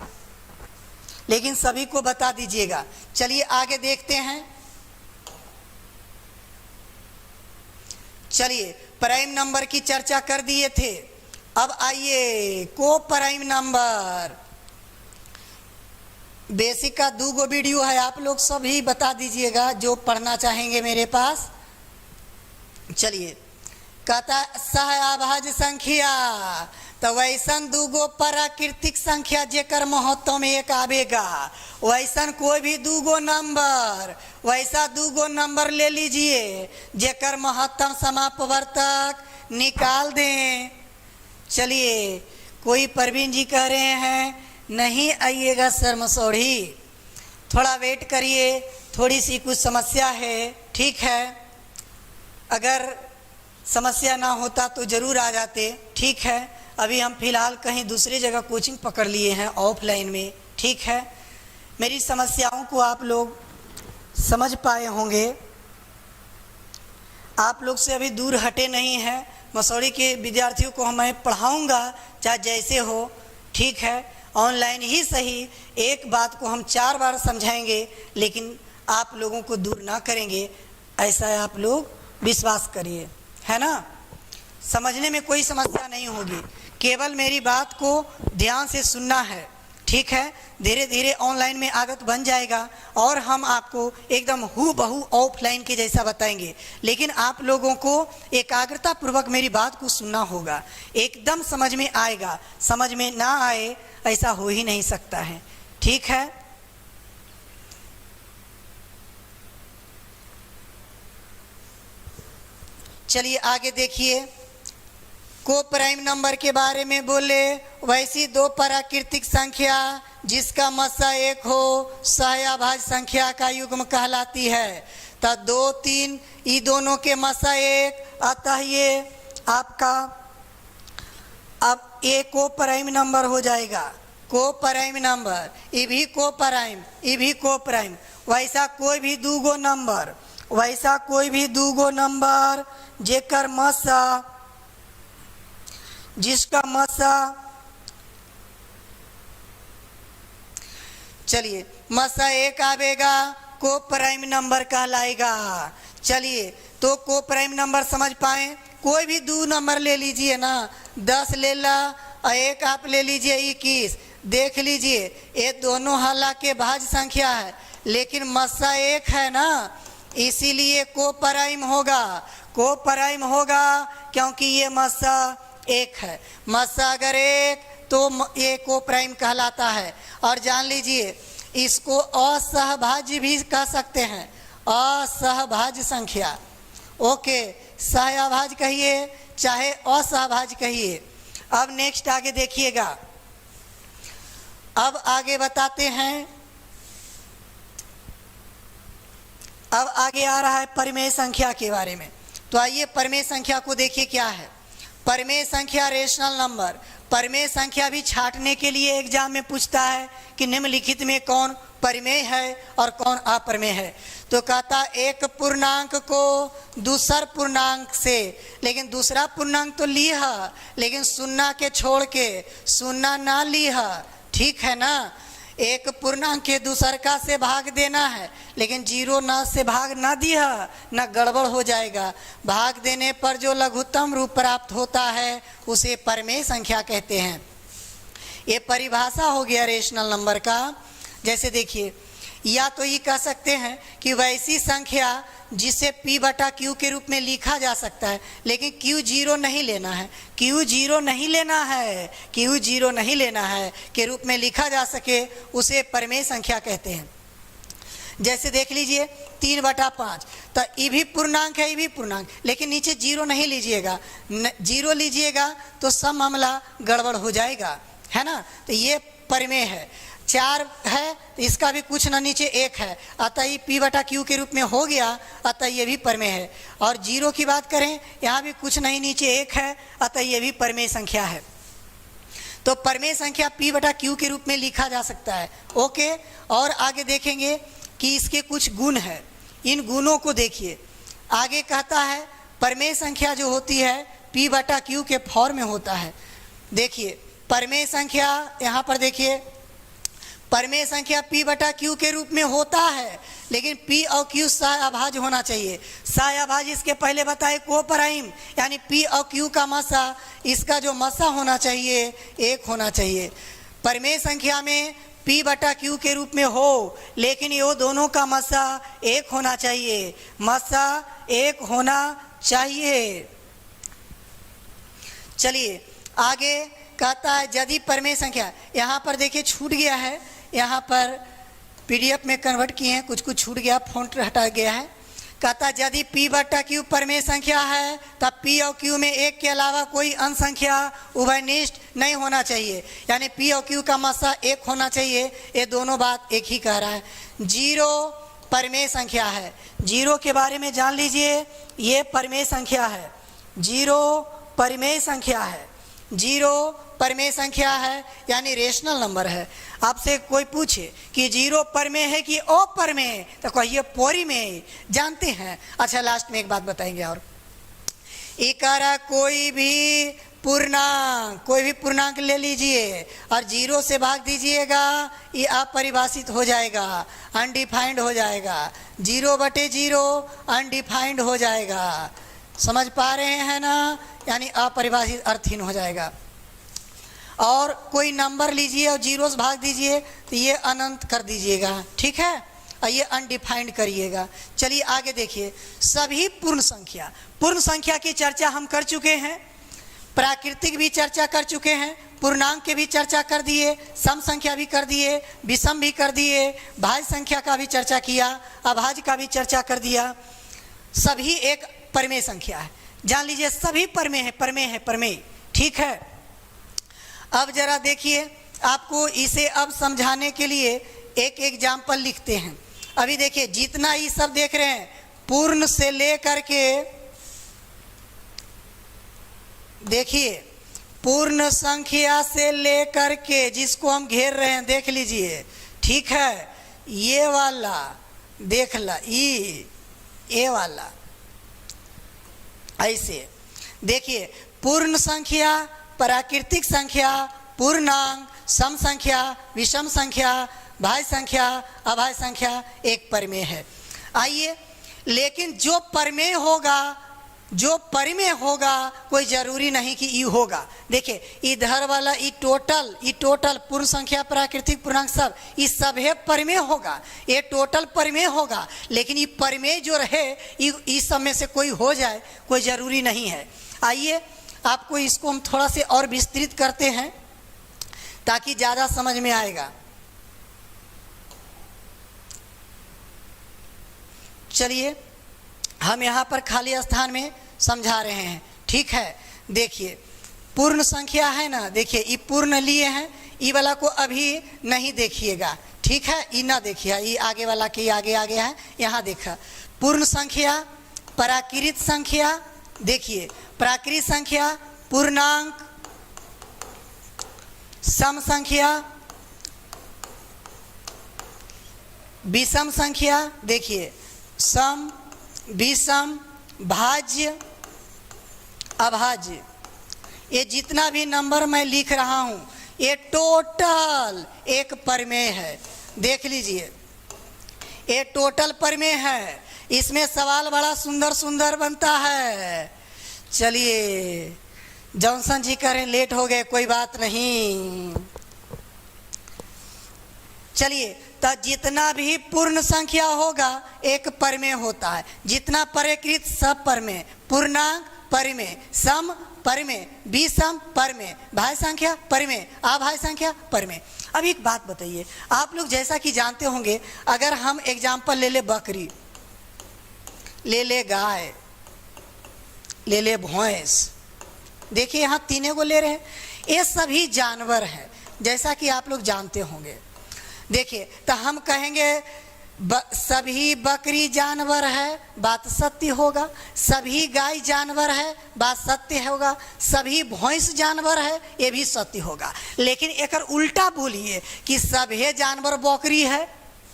A: लेकिन सभी को बता दीजिएगा। चलिए आगे देखते हैं। चलिए प्राइम नंबर की चर्चा कर दिए थे, अब आइए को प्राइम नंबर। बेसिक का 2 गो वीडियो है, आप लोग सभी बता दीजिएगा जो पढ़ना चाहेंगे मेरे पास। चलिए कहता सह अभाज्य संख्या, तो वैसन 2 गो प्राकृतिक संख्या जेकर महत्व में 1 आवेगा, वैसन कोई भी 2 गो नंबर, वैसा 2 गो नंबर ले लीजिए जेकर महत्तम समापवर्तक निकाल दें। चलिए कोई परवीन जी कह रहे हैं नहीं आइएगा सर मसौढ़ी, थोड़ा वेट करिए, थोड़ी सी कुछ समस्या है, ठीक है। अगर समस्या ना होता तो ज़रूर आ जाते, ठीक है। अभी हम फ़िलहाल कहीं दूसरी जगह कोचिंग पकड़ लिए हैं ऑफलाइन में, ठीक है। मेरी समस्याओं को आप लोग समझ पाए होंगे। आप लोग से अभी दूर हटे नहीं हैं। मसौढ़ी के विद्यार्थियों को मैं पढ़ाऊँगा चाहे जैसे हो, ठीक है। ऑनलाइन ही सही, एक बात को हम 4 बार समझाएंगे लेकिन आप लोगों को दूर ना करेंगे, ऐसा आप लोग विश्वास करिए, है ना। समझने में कोई समस्या नहीं होगी, केवल मेरी बात को ध्यान से सुनना है, ठीक है। धीरे धीरे ऑनलाइन में आदत बन जाएगा और हम आपको एकदम हूबहू ऑफलाइन के जैसा बताएंगे, लेकिन आप लोगों को एकाग्रता पूर्वक मेरी बात को सुनना होगा, एकदम समझ में आएगा। समझ में ना आए ऐसा हो ही नहीं सकता है, ठीक है। चलिए आगे देखिए, को प्राइम नंबर के बारे में बोले, वैसी दो प्राकृतिक संख्या जिसका मस्सा एक हो सहअभाज्य संख्या का युग्म कहलाती है। तो 2, 3 ये दोनों के मस्सा एक, अतः ये आपका अब ए को प्राइम नंबर हो जाएगा। को प्राइम नंबर, ये भी को प्राइम, ये भी को प्राइम। वैसा कोई भी दूगो नंबर, वैसा कोई भी दूगो नंबर जेकर मस्सा, जिसका मस्सा, चलिए मस्सा एक आवेगा, को प्राइम नंबर कहलाएगा। चलिए तो को प्राइम नंबर समझ पाए, कोई भी दो नंबर ले लीजिए ना, 10 ले ला और एक आप ले लीजिए 21, देख लीजिए ये दोनों हालांकि भाज्य संख्या है लेकिन मस्सा एक है ना, इसीलिए को प्राइम होगा। को प्राइम होगा क्योंकि ये मस्सा एक है। मस्सा अगर एक तो ये को प्राइम कहलाता है। और जान लीजिए इसको असहभाज्य भी कह सकते हैं, असहभाज्य संख्या। ओके, सहअभाज्य कहिए चाहे असहभाज्य कहिए। अब नेक्स्ट आगे देखिएगा, अब आगे बताते हैं, अब आगे आ रहा है परिमेय संख्या के बारे में। तो आइए परिमेय संख्या को देखिए क्या है। परिमेय संख्या रेशनल नंबर। परिमेय संख्या भी छांटने के लिए एग्जाम में पूछता है कि निम्नलिखित में कौन परिमेय है और कौन अपरिमेय है। तो कहता एक पूर्णांक को दूसर पूर्णांक से, लेकिन दूसरा पूर्णांक तो लिया लेकिन शून्य के छोड़ के, शून्य ना लिया, ठीक है ना। एक पूर्णांक के दूसर का से भाग देना है लेकिन 0 ना से भाग ना दिया ना, गड़बड़ हो जाएगा। भाग देने पर जो लघुत्तम रूप प्राप्त होता है उसे परिमेय संख्या कहते हैं। ये परिभाषा हो गया रेशनल नंबर का। जैसे देखिए, या तो ये कह सकते हैं कि वैसी संख्या जिसे P/Q के रूप में लिखा जा सकता है लेकिन Q0 नहीं लेना है, Q0 नहीं लेना है, Q0 नहीं लेना है के रूप में लिखा जा सके उसे परिमेय संख्या कहते हैं। जैसे देख लीजिए 3/5, तो ये भी पूर्णांक है, ये भी पूर्णांक, लेकिन नीचे 0 नहीं लीजिएगा। 0 लीजिएगा तो सब मामला गड़बड़ हो जाएगा, है ना। तो ये परिमेय है। 4 है तो इसका भी कुछ ना नीचे 1 है, अतः ये P/Q के रूप में हो गया, अतः ये भी परिमेय है। और 0 की बात करें, यहाँ भी कुछ नहीं नीचे 1 है, अतः ये भी परिमेय संख्या है। तो परिमेय संख्या P/Q के रूप में लिखा जा सकता है। ओके, और आगे देखेंगे कि इसके कुछ गुण है। इन गुणों को देखिए। आगे कहता है परिमेय संख्या जो होती है P/Q के फॉर्म में होता है। देखिए परिमेय संख्या, यहाँ पर देखिए परिमेय संख्या P/Q के रूप में होता है लेकिन P और Q सहअभाज्य होना चाहिए। सहअभाज्य इसके पहले बताए को प्राइम, यानी P और Q का मस्सा, इसका जो मस्सा होना चाहिए 1 होना चाहिए। परिमेय संख्या में P/Q के रूप में हो लेकिन ये दोनों का मस्सा 1 होना चाहिए, मस्सा 1 होना चाहिए। चलिए आगे कहता है यदि परिमेय संख्या, यहाँ पर देखिए छूट गया है, यहाँ पर PDF में कन्वर्ट किए हैं, कुछ कुछ छूट गया, फॉन्ट हटा गया है। कहता है यदि P/Q परिमेय संख्या है तब P और Q में 1 के अलावा कोई अन्य संख्या उभयनिष्ठ नहीं होना चाहिए, यानी P और Q का मस्सा 1 होना चाहिए। ये दोनों बात एक ही कह रहा है। 0 परिमेय संख्या है। 0 के बारे में जान लीजिए, ये परिमेय संख्या है। 0 परिमेय संख्या है। 0 परिमेय संख्या है यानी रेशनल नंबर है। आपसे कोई पूछे कि 0 परिमेय है कि अपरिमेय, तो कहिए परिमेय, जानते हैं। अच्छा लास्ट में एक बात बताएंगे और, इकारा कोई भी पूर्णांक ले लीजिए और 0 से भाग दीजिएगा, ये अपरिभाषित हो जाएगा, अनडिफाइंड हो जाएगा। 0/0 अनडिफाइंड हो जाएगा, समझ पा रहे हैं ना, यानी अपरिभाषित अर्थहीन हो जाएगा। और कोई नंबर लीजिए और 0 से भाग दीजिए तो ये अनंत कर दीजिएगा, ठीक है, और ये अनडिफाइंड करिएगा। चलिए आगे देखिए, सभी पूर्ण संख्या की चर्चा हम कर चुके हैं, प्राकृतिक भी चर्चा कर चुके हैं, पूर्णांक के भी चर्चा कर दिए, सम संख्या भी कर दिए, विषम भी कर दिए, भाज्य संख्या का भी चर्चा किया, अभाज्य का भी चर्चा कर दिया। सभी एक परिमेय संख्या है। जान लीजिए सभी परमेय है, परमेय है, परमेय। ठीक है, अब जरा देखिए, आपको इसे अब समझाने के लिए एक एग्जाम्पल लिखते हैं। अभी देखिए, जितना ये सब देख रहे हैं, पूर्ण से लेकर के, देखिए पूर्ण संख्या से लेकर के जिसको हम घेर रहे हैं, देख लीजिए। ठीक है, ये वाला देख ला, ये वाला ऐसे देखिए, पूर्ण संख्या, प्राकृतिक संख्या, पूर्णांक, सम संख्या, विषम संख्या, भाज्य संख्या, अभाज्य संख्या एक परमेय है। आइए, लेकिन जो परमेय होगा, जो परिमेय होगा, कोई जरूरी नहीं कि ई होगा। देखिए इधर वाला ई टोटल पूर्ण संख्या, प्राकृतिक, पूर्णांक सब, ये सब है परिमेय होगा, ये टोटल परिमेय होगा। लेकिन ये परिमेय जो रहे, इस सब में से कोई हो जाए, कोई जरूरी नहीं है। आइए, आपको इसको हम थोड़ा से और विस्तृत करते हैं ताकि ज़्यादा समझ में आएगा। चलिए, हम यहाँ पर खाली स्थान में समझा रहे हैं। ठीक है, देखिए पूर्ण संख्या है ना, देखिए ये पूर्ण लिए हैं, ये वाला को अभी नहीं देखिएगा। ठीक है, ये ना देखिए, ये आगे वाला के आगे आगे है, यहाँ देखा। पूर्ण संख्या, प्राकृत संख्या, देखिए प्राकृत संख्या, पूर्णांक, सम संख्या, विषम संख्या, देखिए सम, विषम, भाज्य, अभाज्य, ये जितना भी नंबर मैं लिख रहा हूँ, ये टोटल एक परमेय है। देख लीजिए, ये टोटल परमेय है। इसमें सवाल बड़ा सुंदर सुंदर बनता है। चलिए, जॉनसन जी कह रहे हैं लेट हो गए, कोई बात नहीं। चलिए, तो जितना भी पूर्ण संख्या होगा एक परमेय होता है। जितना प्राकृत सब परमेय, पूर्णांक परमेय, सम परमेय, विषम परमेय, भाज्य संख्या परमेय, अभाज्य संख्या परमेय। अब एक बात बताइए, आप लोग जैसा कि जानते होंगे, अगर हम एग्जाम्पल ले ले बकरी, ले ले गाय, ले ले भैंस, देखिए यहाँ तीनों को ले रहे हैं, ये सभी जानवर हैं जैसा कि आप लोग जानते होंगे। देखिए, तो हम कहेंगे सभी बकरी जानवर है, बात सत्य होगा। सभी गाय जानवर है, बात सत्य होगा। सभी भैंस जानवर है, ये भी सत्य होगा। लेकिन एक उल्टा बोलिए कि सभी जानवर बकरी है,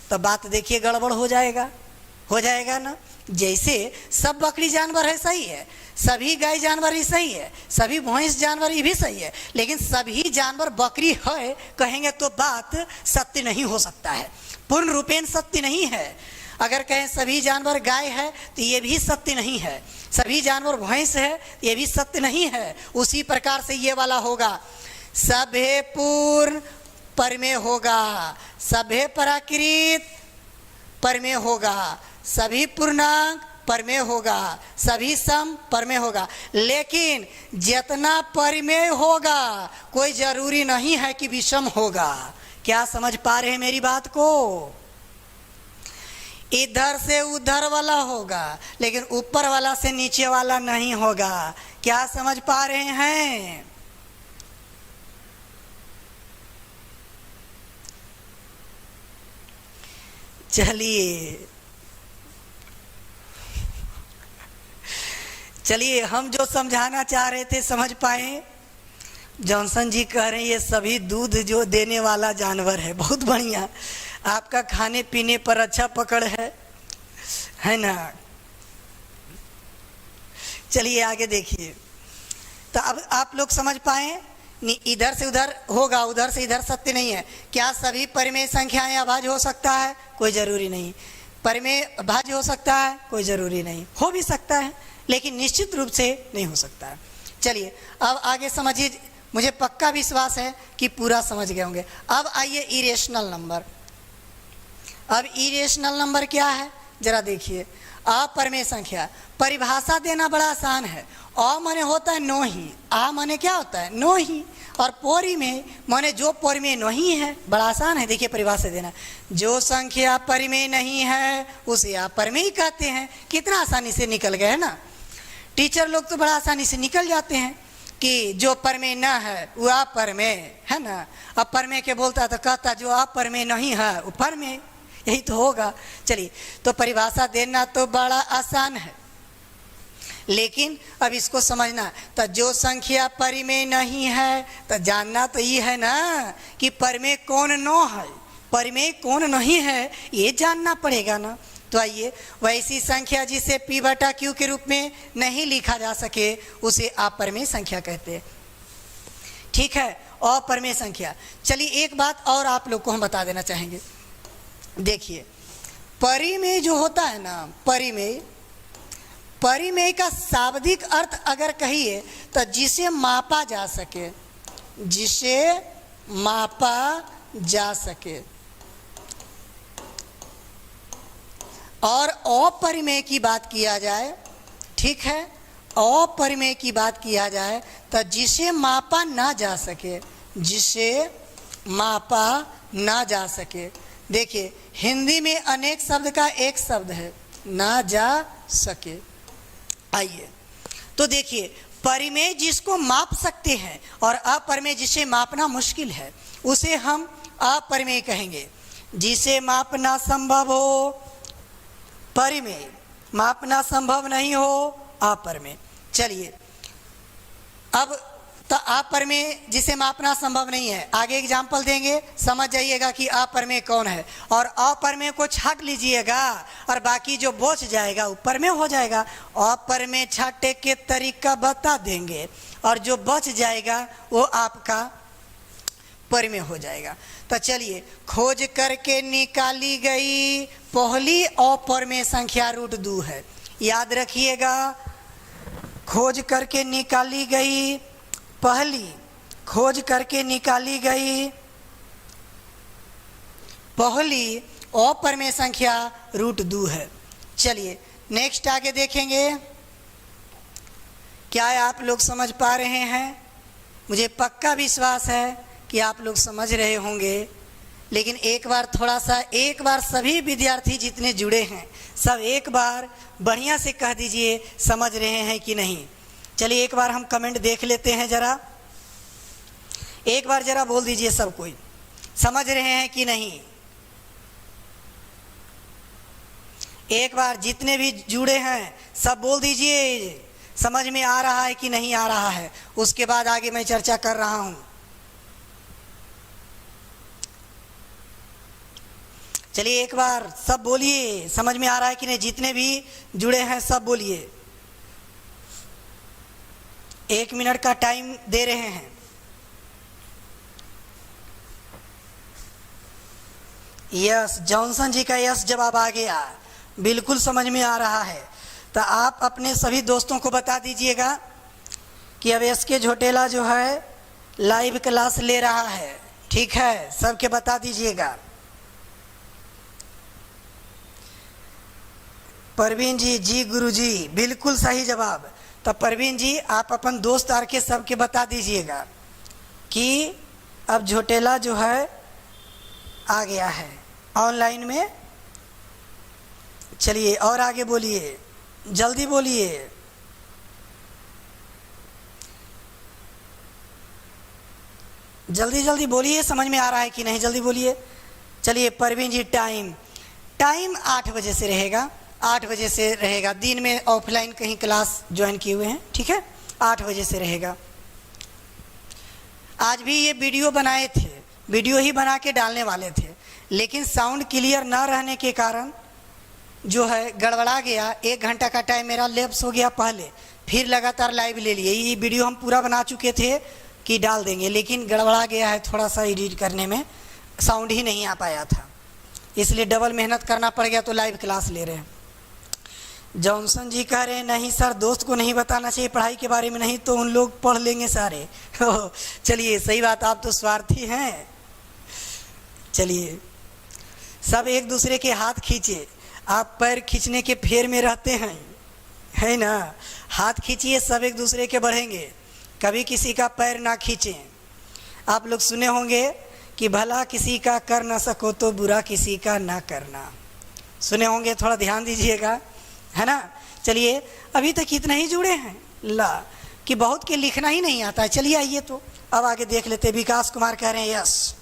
A: तो बात देखिए गड़बड़ हो जाएगा ना। जैसे सब बकरी जानवर है, सही है, सभी गाय जानवर ही सही है, सभी भैंस जानवर ही भी सही है, लेकिन सभी जानवर बकरी है कहेंगे तो बात सत्य नहीं हो सकता है, पूर्ण रूपेण सत्य नहीं है। अगर कहें सभी जानवर गाय है तो ये भी सत्य नहीं है, सभी जानवर भैंस है ये भी सत्य नहीं है। उसी प्रकार से ये वाला होगा, सभे पूर्ण परमेय होगा, सभे प्राकृत परमेय होगा, सभी पूर्णांक परमेय होगा, सभी सम परमेय होगा। लेकिन जितना परमेय होगा कोई जरूरी नहीं है कि विषम होगा। क्या समझ पा रहे हैं मेरी बात को? इधर से उधर वाला होगा, लेकिन ऊपर वाला से नीचे वाला नहीं होगा। क्या समझ पा रहे हैं? चलिए, हम जो समझाना चाह रहे थे समझ पाए। जॉनसन जी कह रहे हैं ये सभी दूध जो देने वाला जानवर है। बहुत बढ़िया, आपका खाने पीने पर अच्छा पकड़ है ना। चलिए आगे देखिए, तो अब आप लोग समझ पाए, इधर से उधर होगा, उधर से इधर सत्य नहीं है। क्या सभी परिमेय संख्याएं अभाज्य हो सकता है? कोई जरूरी नहीं। परिमेय भाज्य हो सकता है? कोई जरूरी नहीं। हो भी सकता है, लेकिन निश्चित रूप से नहीं हो सकता है। चलिए अब आगे समझिए, मुझे पक्का विश्वास है कि पूरा समझ गए होंगे। अब आइए इरेशनल नंबर। अब इरेशनल नंबर क्या है जरा देखिए। अपरिमेय संख्या, परिभाषा देना बड़ा आसान है। अ माने होता है नो ही, आ माने क्या होता है? नो ही, और परिमेय माने जो परिमेय नहीं है। बड़ा आसान है, देखिए परिभाषा देना। जो संख्या परिमेय नहीं है उसे अपरिमेय कहते हैं। कितना आसानी से निकल गए है ना। टीचर लोग तो बड़ा आसानी से निकल जाते हैं कि जो पर में ना है वो आप पर में है ना। अब पर में के बोलता तो कहता जो आप पर में नहीं है वो पर में, यही तो होगा। चलिए, तो परिभाषा देना तो बड़ा आसान है, लेकिन अब इसको समझना। तो जो संख्या पर में नहीं है तो जानना तो ये है ना कि पर में कौन नो है, पर में कौन नहीं है, ये जानना पड़ेगा ना। तो आइए, वैसी संख्या जिसे p/q के रूप में नहीं लिखा जा सके उसे अपरिमेय संख्या कहते हैं। ठीक है, अपरिमेय संख्या। चलिए, एक बात और आप लोग को हम बता देना चाहेंगे। देखिए, परिमेय जो होता है ना, परिमेय का शाब्दिक अर्थ अगर कहिए तो जिसे मापा जा सके, जिसे मापा जा सके। और अपरिमेय की बात किया जाए, ठीक है, अपरिमेय की बात किया जाए तो जिसे मापा ना जा सके, जिसे मापा ना जा सके। देखिए, हिंदी में अनेक शब्द का एक शब्द है ना जा सके। आइए, तो देखिए, परिमेय जिसको माप सकते हैं और अपरिमेय जिसे मापना मुश्किल है उसे हम अपरिमेय कहेंगे। जिसे मापना संभव हो परिमेय, मापना संभव नहीं हो अपरिमेय। चलिए, अब तो अपरिमेय जिसे मापना संभव नहीं है, आगे एग्जाम्पल देंगे, समझ जाइएगा कि अपरिमेय कौन है। और अपरिमेय को छाट लीजिएगा और बाकी जो बच जाएगा उपरिमेय हो जाएगा। अपरिमेय छाटे के तरीका बता देंगे और जो बच जाएगा वो आपका परिमेय हो जाएगा। तो चलिए, खोज करके निकाली गई पहली अपरिमेय संख्या √2 है। याद रखिएगा, खोज करके निकाली गई पहली, खोज करके निकाली गई पहली अपरिमेय संख्या √2 है। चलिए, नेक्स्ट आगे देखेंगे। क्या आप लोग समझ पा रहे हैं? मुझे पक्का विश्वास है कि आप लोग समझ रहे होंगे, लेकिन एक बार सभी विद्यार्थी जितने जुड़े हैं सब एक बार बढ़िया से कह दीजिए समझ रहे हैं कि नहीं। चलिए, एक बार हम कमेंट देख लेते हैं जरा, एक बार जरा बोल दीजिए सब कोई, समझ रहे हैं कि नहीं। एक बार जितने भी जुड़े हैं सब बोल दीजिए समझ में आ रहा है कि नहीं आ रहा है। उसके बाद आगे मैं चर्चा कर रहा हूं। चलिए, एक बार सब बोलिए समझ में आ रहा है कि नहीं। जितने भी जुड़े हैं सब बोलिए। 1 मिनट का टाइम दे रहे हैं। यस, जॉनसन जी का यस जवाब आ गया, बिल्कुल समझ में आ रहा है। तो आप अपने सभी दोस्तों को बता दीजिएगा कि अब एस के झोटेला जो है लाइव क्लास ले रहा है। ठीक है, सबके बता दीजिएगा। परवीन जी, जी गुरुजी, बिल्कुल सही जवाब। तो परवीन जी, आप अपन दोस्त आर के सबके बता दीजिएगा कि अब झोटेला जो है आ गया है ऑनलाइन में। चलिए, और आगे बोलिए, जल्दी बोलिए। जल्दी जल्दी बोलिए, समझ में आ रहा है कि नहीं, जल्दी बोलिए। चलिए परवीन जी, टाइम 8 बजे से रहेगा, 8 बजे से रहेगा। दिन में ऑफलाइन कहीं क्लास ज्वाइन किए हुए हैं, ठीक है, 8 बजे से रहेगा। आज भी ये वीडियो बनाए थे, वीडियो ही बना के डालने वाले थे, लेकिन साउंड क्लियर ना रहने के कारण जो है गड़बड़ा गया। 1 घंटा का टाइम मेरा लैप्स हो गया पहले, फिर लगातार लाइव ले लिए। ये वीडियो हम पूरा बना चुके थे कि डाल देंगे, लेकिन गड़बड़ा गया है थोड़ा सा, एडिट करने में साउंड ही नहीं आ पाया था, इसलिए डबल मेहनत करना पड़ गया। तो लाइव क्लास ले रहे हैं। जॉनसन जी कह रहे हैं नहीं सर, दोस्त को नहीं बताना चाहिए पढ़ाई के बारे में, नहीं तो उन लोग पढ़ लेंगे सारे। चलिए, सही बात, आप तो स्वार्थी हैं। चलिए, सब एक दूसरे के हाथ खींचे। आप पैर खींचने के फेर में रहते हैं, है ना। हाथ खींचिए, सब एक दूसरे के बढ़ेंगे, कभी किसी का पैर ना खींचें। आप लोग सुने होंगे कि भला किसी का कर ना सको तो बुरा किसी का ना करना, सुने होंगे, थोड़ा ध्यान दीजिएगा। है ना। चलिए अभी तक इतना ही जुड़े हैं ला कि बहुत के लिखना ही नहीं आता है। चलिए आइए तो अब आगे देख लेते हैं। विकास कुमार कह रहे हैं यस,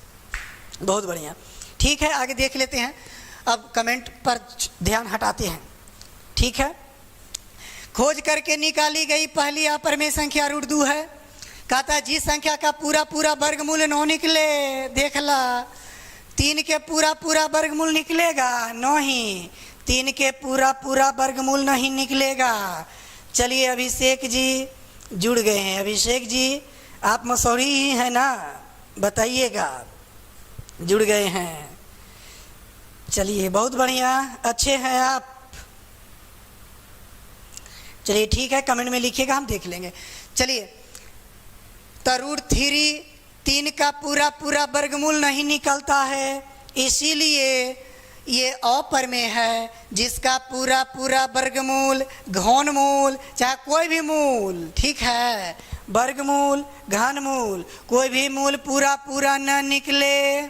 A: बहुत बढ़िया, ठीक है आगे देख लेते हैं। अब कमेंट पर ध्यान हटाते हैं, ठीक है। खोज करके निकाली गई पहली अपरिमेय संख्या √2 है। कहता जिस संख्या का पूरा पूरा वर्गमूल 9 निकले, देख ला 3 के पूरा पूरा वर्गमूल निकलेगा नहीं, 3 के पूरा पूरा वर्गमूल नहीं निकलेगा। चलिए अभिषेक जी जुड़ गए हैं। अभिषेक जी आप मसौरी ही हैं ना, बताइएगा, जुड़ गए हैं। चलिए बहुत बढ़िया, अच्छे हैं आप। चलिए ठीक है, कमेंट में लिखिएगा, हम देख लेंगे। चलिए √3 3 का पूरा पूरा वर्गमूल नहीं निकलता है, इसीलिए ये अपरिमेय है। जिसका पूरा पूरा वर्गमूल, घनमूल, चाहे कोई भी मूल, ठीक है, वर्गमूल घनमूल कोई भी मूल पूरा पूरा न निकले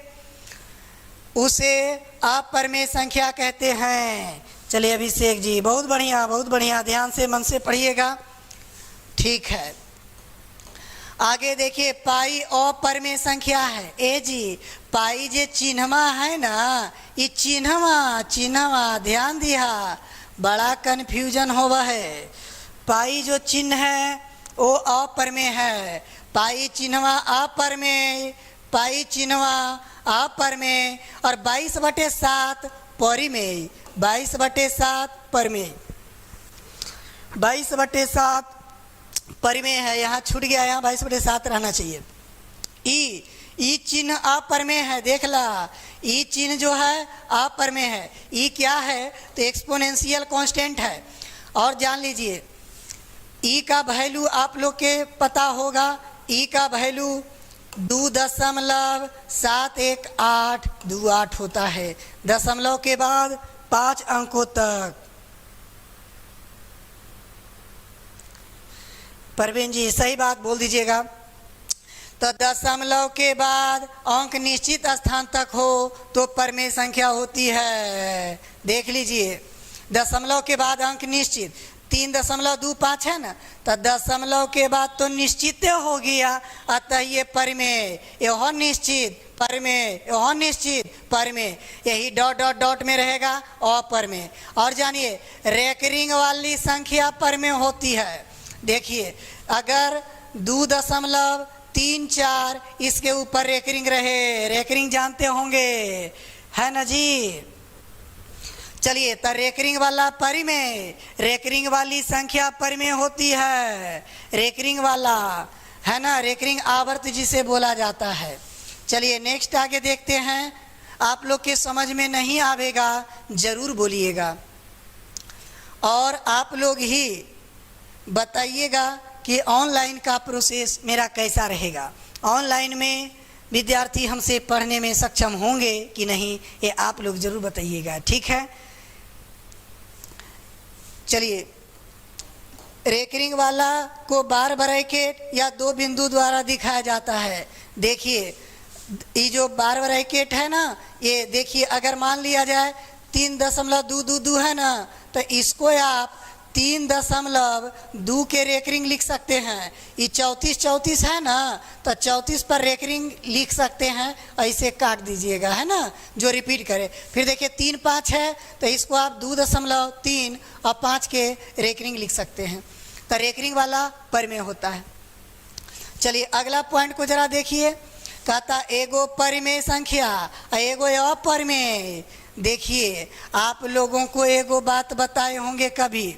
A: उसे अपरिमेय संख्या कहते हैं। चलिए अभिषेक जी बहुत बढ़िया, बहुत बढ़िया, ध्यान से मन से पढ़िएगा, ठीक है। आगे देखिए पाई अपरिमेय संख्या है। ए जी पाई जे चिन्हवा है ना, ये चिन्हवा ध्यान दिया, बड़ा कन्फ्यूजन होवा है। पाई जो चिन्ह है वो अपरिमेय है, पाई चिन्हवा अपरिमेय, पाई चिन्हवा अपरिमेय, और 22/7 परिमेय, 22/7 परिमेय, 22/7 परिमेय है। यहाँ छूट गया, यहाँ 22/7 रहना चाहिए। ई चिन्ह अपरिमेय है, देख ला, ई चिन्ह जो है अपरिमेय है। ई क्या है तो एक्सपोनेंशियल कांस्टेंट है। और जान लीजिए ई का वैल्यू आप लोग के पता होगा, ई का वैल्यू 2.71828 होता है, दशमलव के बाद 5 अंकों तक। परवीन जी सही बात बोल दीजिएगा। तो दशमलव के बाद अंक निश्चित स्थान तक हो तो परिमेय संख्या होती है। देख लीजिए दशमलव के बाद अंक निश्चित 3.25 है ना, तो दशमलव के बाद तो निश्चित हो गया, अतः ये परिमेय, यह निश्चित परिमेय, यह निश्चित परिमेय, यही डॉट डॉट डॉट में रहेगा अपरिमेय। और जानिए रेकरिंग वाली संख्या परिमेय होती है। देखिए अगर 2.34 इसके ऊपर रेकरिंग रहे, रेकरिंग जानते होंगे है ना जी। चलिए तो रेकरिंग वाला परिमेय, रेकरिंग वाली संख्या परिमेय होती है, रेकरिंग वाला है ना, रेकरिंग आवर्त जिसे बोला जाता है। चलिए नेक्स्ट आगे देखते हैं। आप लोग के समझ में नहीं आवेगा जरूर बोलिएगा, और आप लोग ही बताइएगा कि ऑनलाइन का प्रोसेस मेरा कैसा रहेगा। ऑनलाइन में विद्यार्थी हमसे पढ़ने में सक्षम होंगे कि नहीं, ये आप लोग जरूर बताइएगा, ठीक है। चलिए रेकरिंग वाला को बार ब्रैकेट या 2 बिंदु द्वारा दिखाया जाता है। देखिए ये जो बार ब्रैकेट है ना, ये देखिए अगर मान लिया जाए 3.222 है ना, तो इसको आप 3.2 के रेकरिंग लिख सकते हैं। ये 34 है ना, तो 34 पर रेकरिंग लिख सकते हैं, ऐसे काट दीजिएगा है ना, जो रिपीट करे। फिर देखिए 3 5 है तो इसको आप 2.3 और 5 के रेकरिंग लिख सकते हैं। तो रेकरिंग वाला परिमेय होता है। चलिए अगला पॉइंट को जरा देखिए। कहता एगो परिमेय संख्या एगो अपरिमेय। देखिए आप लोगों को एगो बात बताए होंगे कभी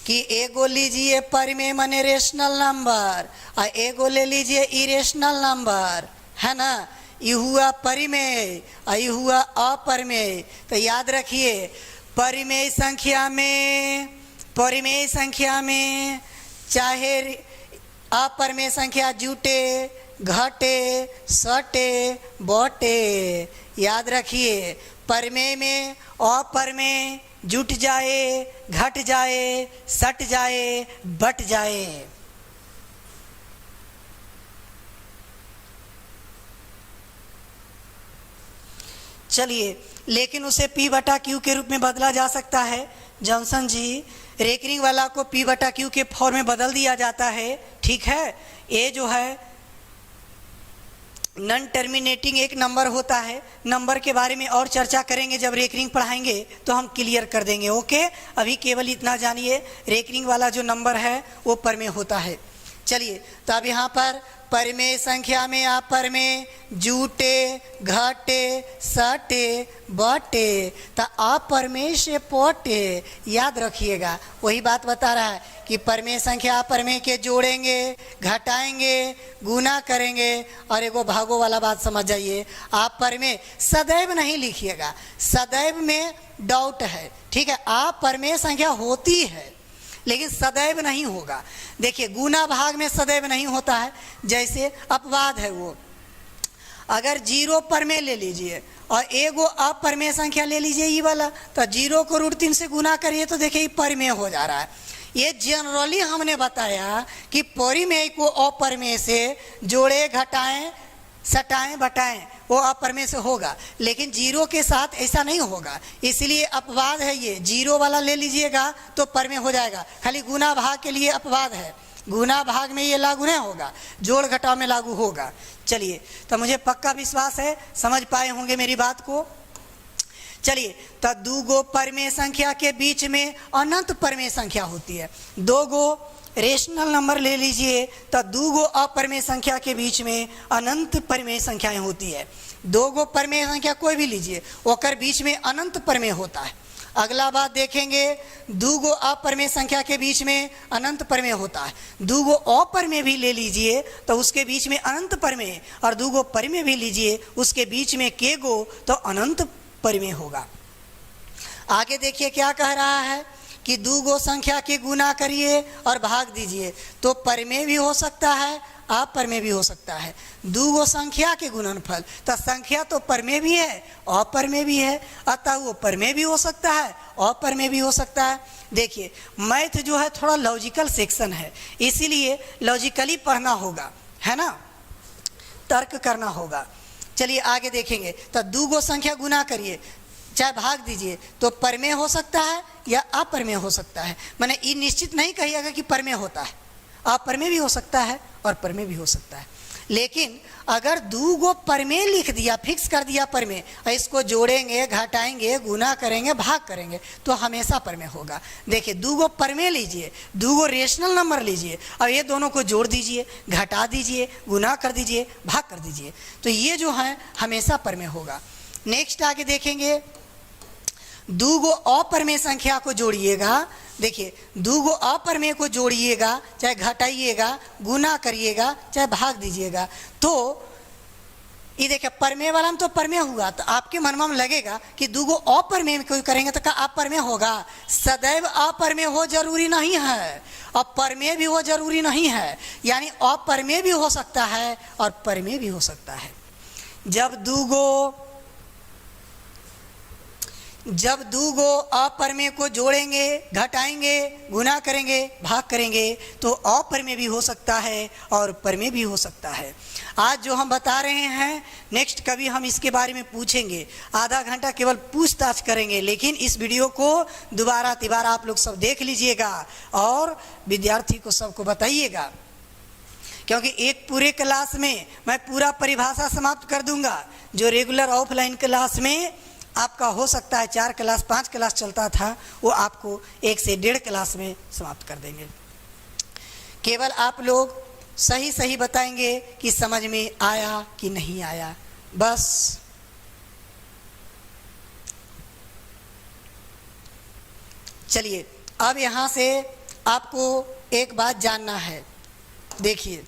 A: कि एगो लीजिए परिमेय माने रेशनल नंबर और एगो ले लीजिए इरेशनल नंबर, है ना। ये हुआ परिमेय और ये हुआ अपरिमेय। तो याद रखिए परिमेय संख्या में चाहे अपरिमेय संख्या जुटे घटे सटे बटे, याद रखिए परिमेय में अपरिमेय जुट जाए घट जाए सट जाए बट जाए। चलिए लेकिन उसे P/Q के रूप में बदला जा सकता है। जॉनसन जी, रेकरिंग वाला को P बटा Q के फॉर्म में बदल दिया जाता है, ठीक है। ये जो है नॉन टर्मिनेटिंग एक नंबर होता है। नंबर के बारे में और चर्चा करेंगे, जब रेकरिंग पढ़ाएंगे तो हम क्लियर कर देंगे, ओके। अभी केवल इतना जानिए, रेकरिंग वाला जो नंबर है वो परमेय होता है। चलिए, तो अब यहाँ पर परमेय संख्या में आप परमेय जूटे, घटे, सटे, बटे, तो अपरमेय से पोटे, याद रखिएगा। वही बात बता रहा है कि परमेय संख्या अपरमेय के जोड़ेंगे, घटाएंगे, गुना करेंगे, और एगो भागो वाला बात समझ जाइए। आप परमेय सदैव नहीं लिखिएगा, सदैव में डाउट है, ठीक है। आप परमेय संख्या होती है लेकिन सदैव नहीं होगा। देखिए, गुना भाग में सदैव नहीं होता है। जैसे अपवाद है वो, अगर 0 परमेय ले लीजिए और एगो अपरमेय संख्या ले लीजिए ये वाला, तो 0 को √3 से गुना करिए तो देखिए ये परमेय हो जा रहा है। ये जनरली हमने बताया कि परिमेय को अपरमेय से जोड़े, घटाएं, सटाएं, बटाएं, वो अपरमेय से होगा, लेकिन 0 के साथ ऐसा नहीं होगा। इसलिए अपवाद है ये, 0 वाला ले लीजिएगा तो परमेय हो जाएगा। खाली गुना भाग के लिए अपवाद है, गुना भाग में ये लागू नहीं होगा, जोड़ घटाव में लागू होगा। चलिए, तो मुझे पक्का विश्वास है समझ पाए होंगे मेरी बात को। चलिए, तो 2 गो परमेय संख्या के बीच में अनंत परमेय संख्या होती है। 2 गो रेशनल नंबर ले लीजिए तो 2 गो अपरमेय संख्या के बीच में अनंत परमेय संख्याएं होती है। 2 गो परमेय संख्या कोई भी लीजिए, ओकर बीच में अनंत परमेय होता है। अगला बात देखेंगे, 2 गो अपरमेय संख्या के बीच में अनंत परमेय होता है। 2 गो अपरमेय भी ले लीजिए तो उसके बीच में अनंत परमेय, और 2 गो परमेय भी लीजिए उसके बीच में के गो तो अनंत परमेय होगा। आगे देखिए क्या कह रहा है कि 2 गो संख्या के गुना करिए और भाग दीजिए तो परमेय भी हो सकता है, अपरमेय भी हो सकता है। 2 गो संख्या के गुणनफल, तो संख्या तो परमेय भी है, अपरमेय भी है, अतः वो परमेय भी हो सकता है, अपरमेय भी हो सकता है। देखिए, मैथ जो है थोड़ा लॉजिकल सेक्शन है, इसीलिए लॉजिकली पढ़ना होगा, है ना, तर्क करना होगा। चलिए आगे देखेंगे, तो 2 गो संख्या गुना करिए चाहे भाग दीजिए तो परमेय हो सकता है या अपरमेय हो सकता है। मैंने ये निश्चित नहीं कहिएगा कि परमेय होता है, अपरमेय भी हो सकता है और परमेय भी हो सकता है। लेकिन अगर 2 गो परमेय लिख दिया, फिक्स कर दिया परमेय, इसको जोड़ेंगे, घटाएंगे, गुना करेंगे, भाग करेंगे तो हमेशा परमेय होगा। देखिए, 2 गो परमेय लीजिए, 2 गो रेशनल नंबर लीजिए, अब ये दोनों को जोड़ दीजिए, घटा दीजिए, गुना कर दीजिए, भाग कर दीजिए, तो ये जो है हमेशा परमेय होगा। नेक्स्ट आगे देखेंगे, 2 गो अपरमेय संख्या को जोड़िएगा। देखिए, 2 गो अपरमेय को जोड़िएगा, चाहे घटाइएगा, गुना करिएगा, चाहे भाग दीजिएगा, तो ये देखिए परमेय वाला में तो परमेय हुआ, तो आपके मन में लगेगा कि 2 गो अपरमेय को करेंगे तो क्या अपरमेय होगा? सदैव अपरमेय हो जरूरी नहीं है, और परमेय भी हो जरूरी नहीं है। यानी अपरमेय भी हो सकता है और परमेय भी हो सकता है। जब 2 गो अपरमेय को जोड़ेंगे, घटाएंगे, गुना करेंगे, भाग करेंगे तो अपरमेय भी हो सकता है और परमेय भी हो सकता है। आज जो हम बता रहे हैं, नेक्स्ट कभी हम इसके बारे में पूछेंगे, आधा घंटा केवल पूछताछ करेंगे, लेकिन इस वीडियो को दोबारा तिबारा आप लोग सब देख लीजिएगा और विद्यार्थी को सबको बताइएगा, क्योंकि एक पूरे क्लास में मैं पूरा परिभाषा समाप्त कर दूंगा। जो रेगुलर ऑफलाइन क्लास में आपका हो सकता है 4 क्लास 5 क्लास चलता था, वो आपको 1 से 1.5 क्लास में समाप्त कर देंगे। केवल आप लोग सही सही बताएंगे कि समझ में आया कि नहीं आया, बस। चलिए, अब यहाँ से आपको एक बात जानना है। देखिए,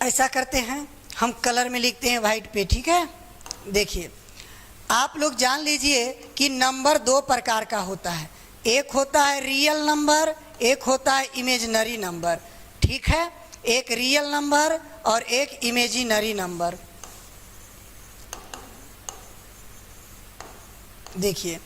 A: ऐसा करते हैं, हम कलर में लिखते हैं वाइट पे, ठीक है। देखिए, आप लोग जान लीजिए कि नंबर 2 प्रकार का होता है, एक होता है रियल नंबर, एक होता है इमेजिनरी नंबर, ठीक है। एक रियल नंबर और एक इमेजिनरी नंबर। देखिए,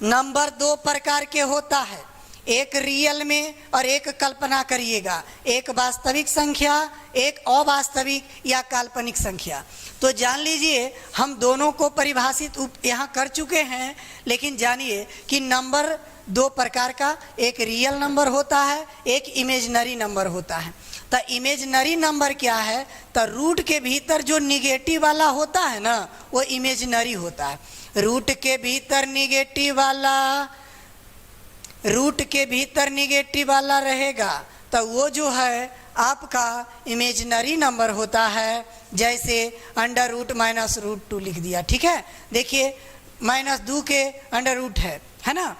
A: नंबर 2 प्रकार के होता है, एक रियल में और एक कल्पना करिएगा, एक वास्तविक संख्या, एक अवास्तविक या काल्पनिक संख्या। तो जान लीजिए हम दोनों को परिभाषित यहाँ कर चुके हैं, लेकिन जानिए कि नंबर दो प्रकार का, एक रियल नंबर होता है, एक इमेजिनरी नंबर होता है। तो इमेजिनरी नंबर क्या है, तो रूट के भीतर जो निगेटिव वाला होता है ना, वो इमेजिनरी होता है। रूट के भीतर निगेटिव वाला रहेगा तो वो जो है आपका इमेजिनरी नंबर होता है। जैसे अंडर रूट माइनस रूट 2 लिख दिया, ठीक है। देखिए -2 के अंडर रूट है ना,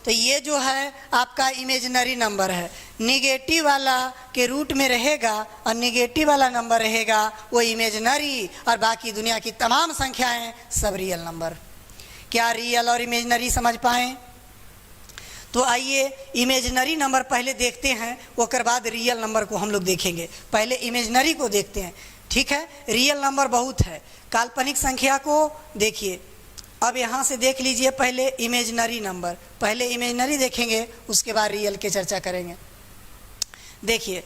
A: तो ये जो है आपका इमेजिनरी नंबर है। निगेटिव वाला के रूट में रहेगा और निगेटिव वाला नंबर रहेगा वो इमेजिनरी, और बाकी दुनिया की तमाम संख्याएं सब रियल नंबर। क्या रियल और इमेजिनरी समझ पाएँ? तो आइए इमेजिनरी नंबर पहले देखते हैं, उसके बाद रियल नंबर को हम लोग देखेंगे। पहले इमेजिनरी को देखते हैं, ठीक है। रियल नंबर बहुत है, काल्पनिक संख्या को देखिए। अब यहाँ से देख लीजिए पहले इमेजिनरी नंबर, पहले इमेजिनरी देखेंगे उसके बाद रियल की चर्चा करेंगे। देखिए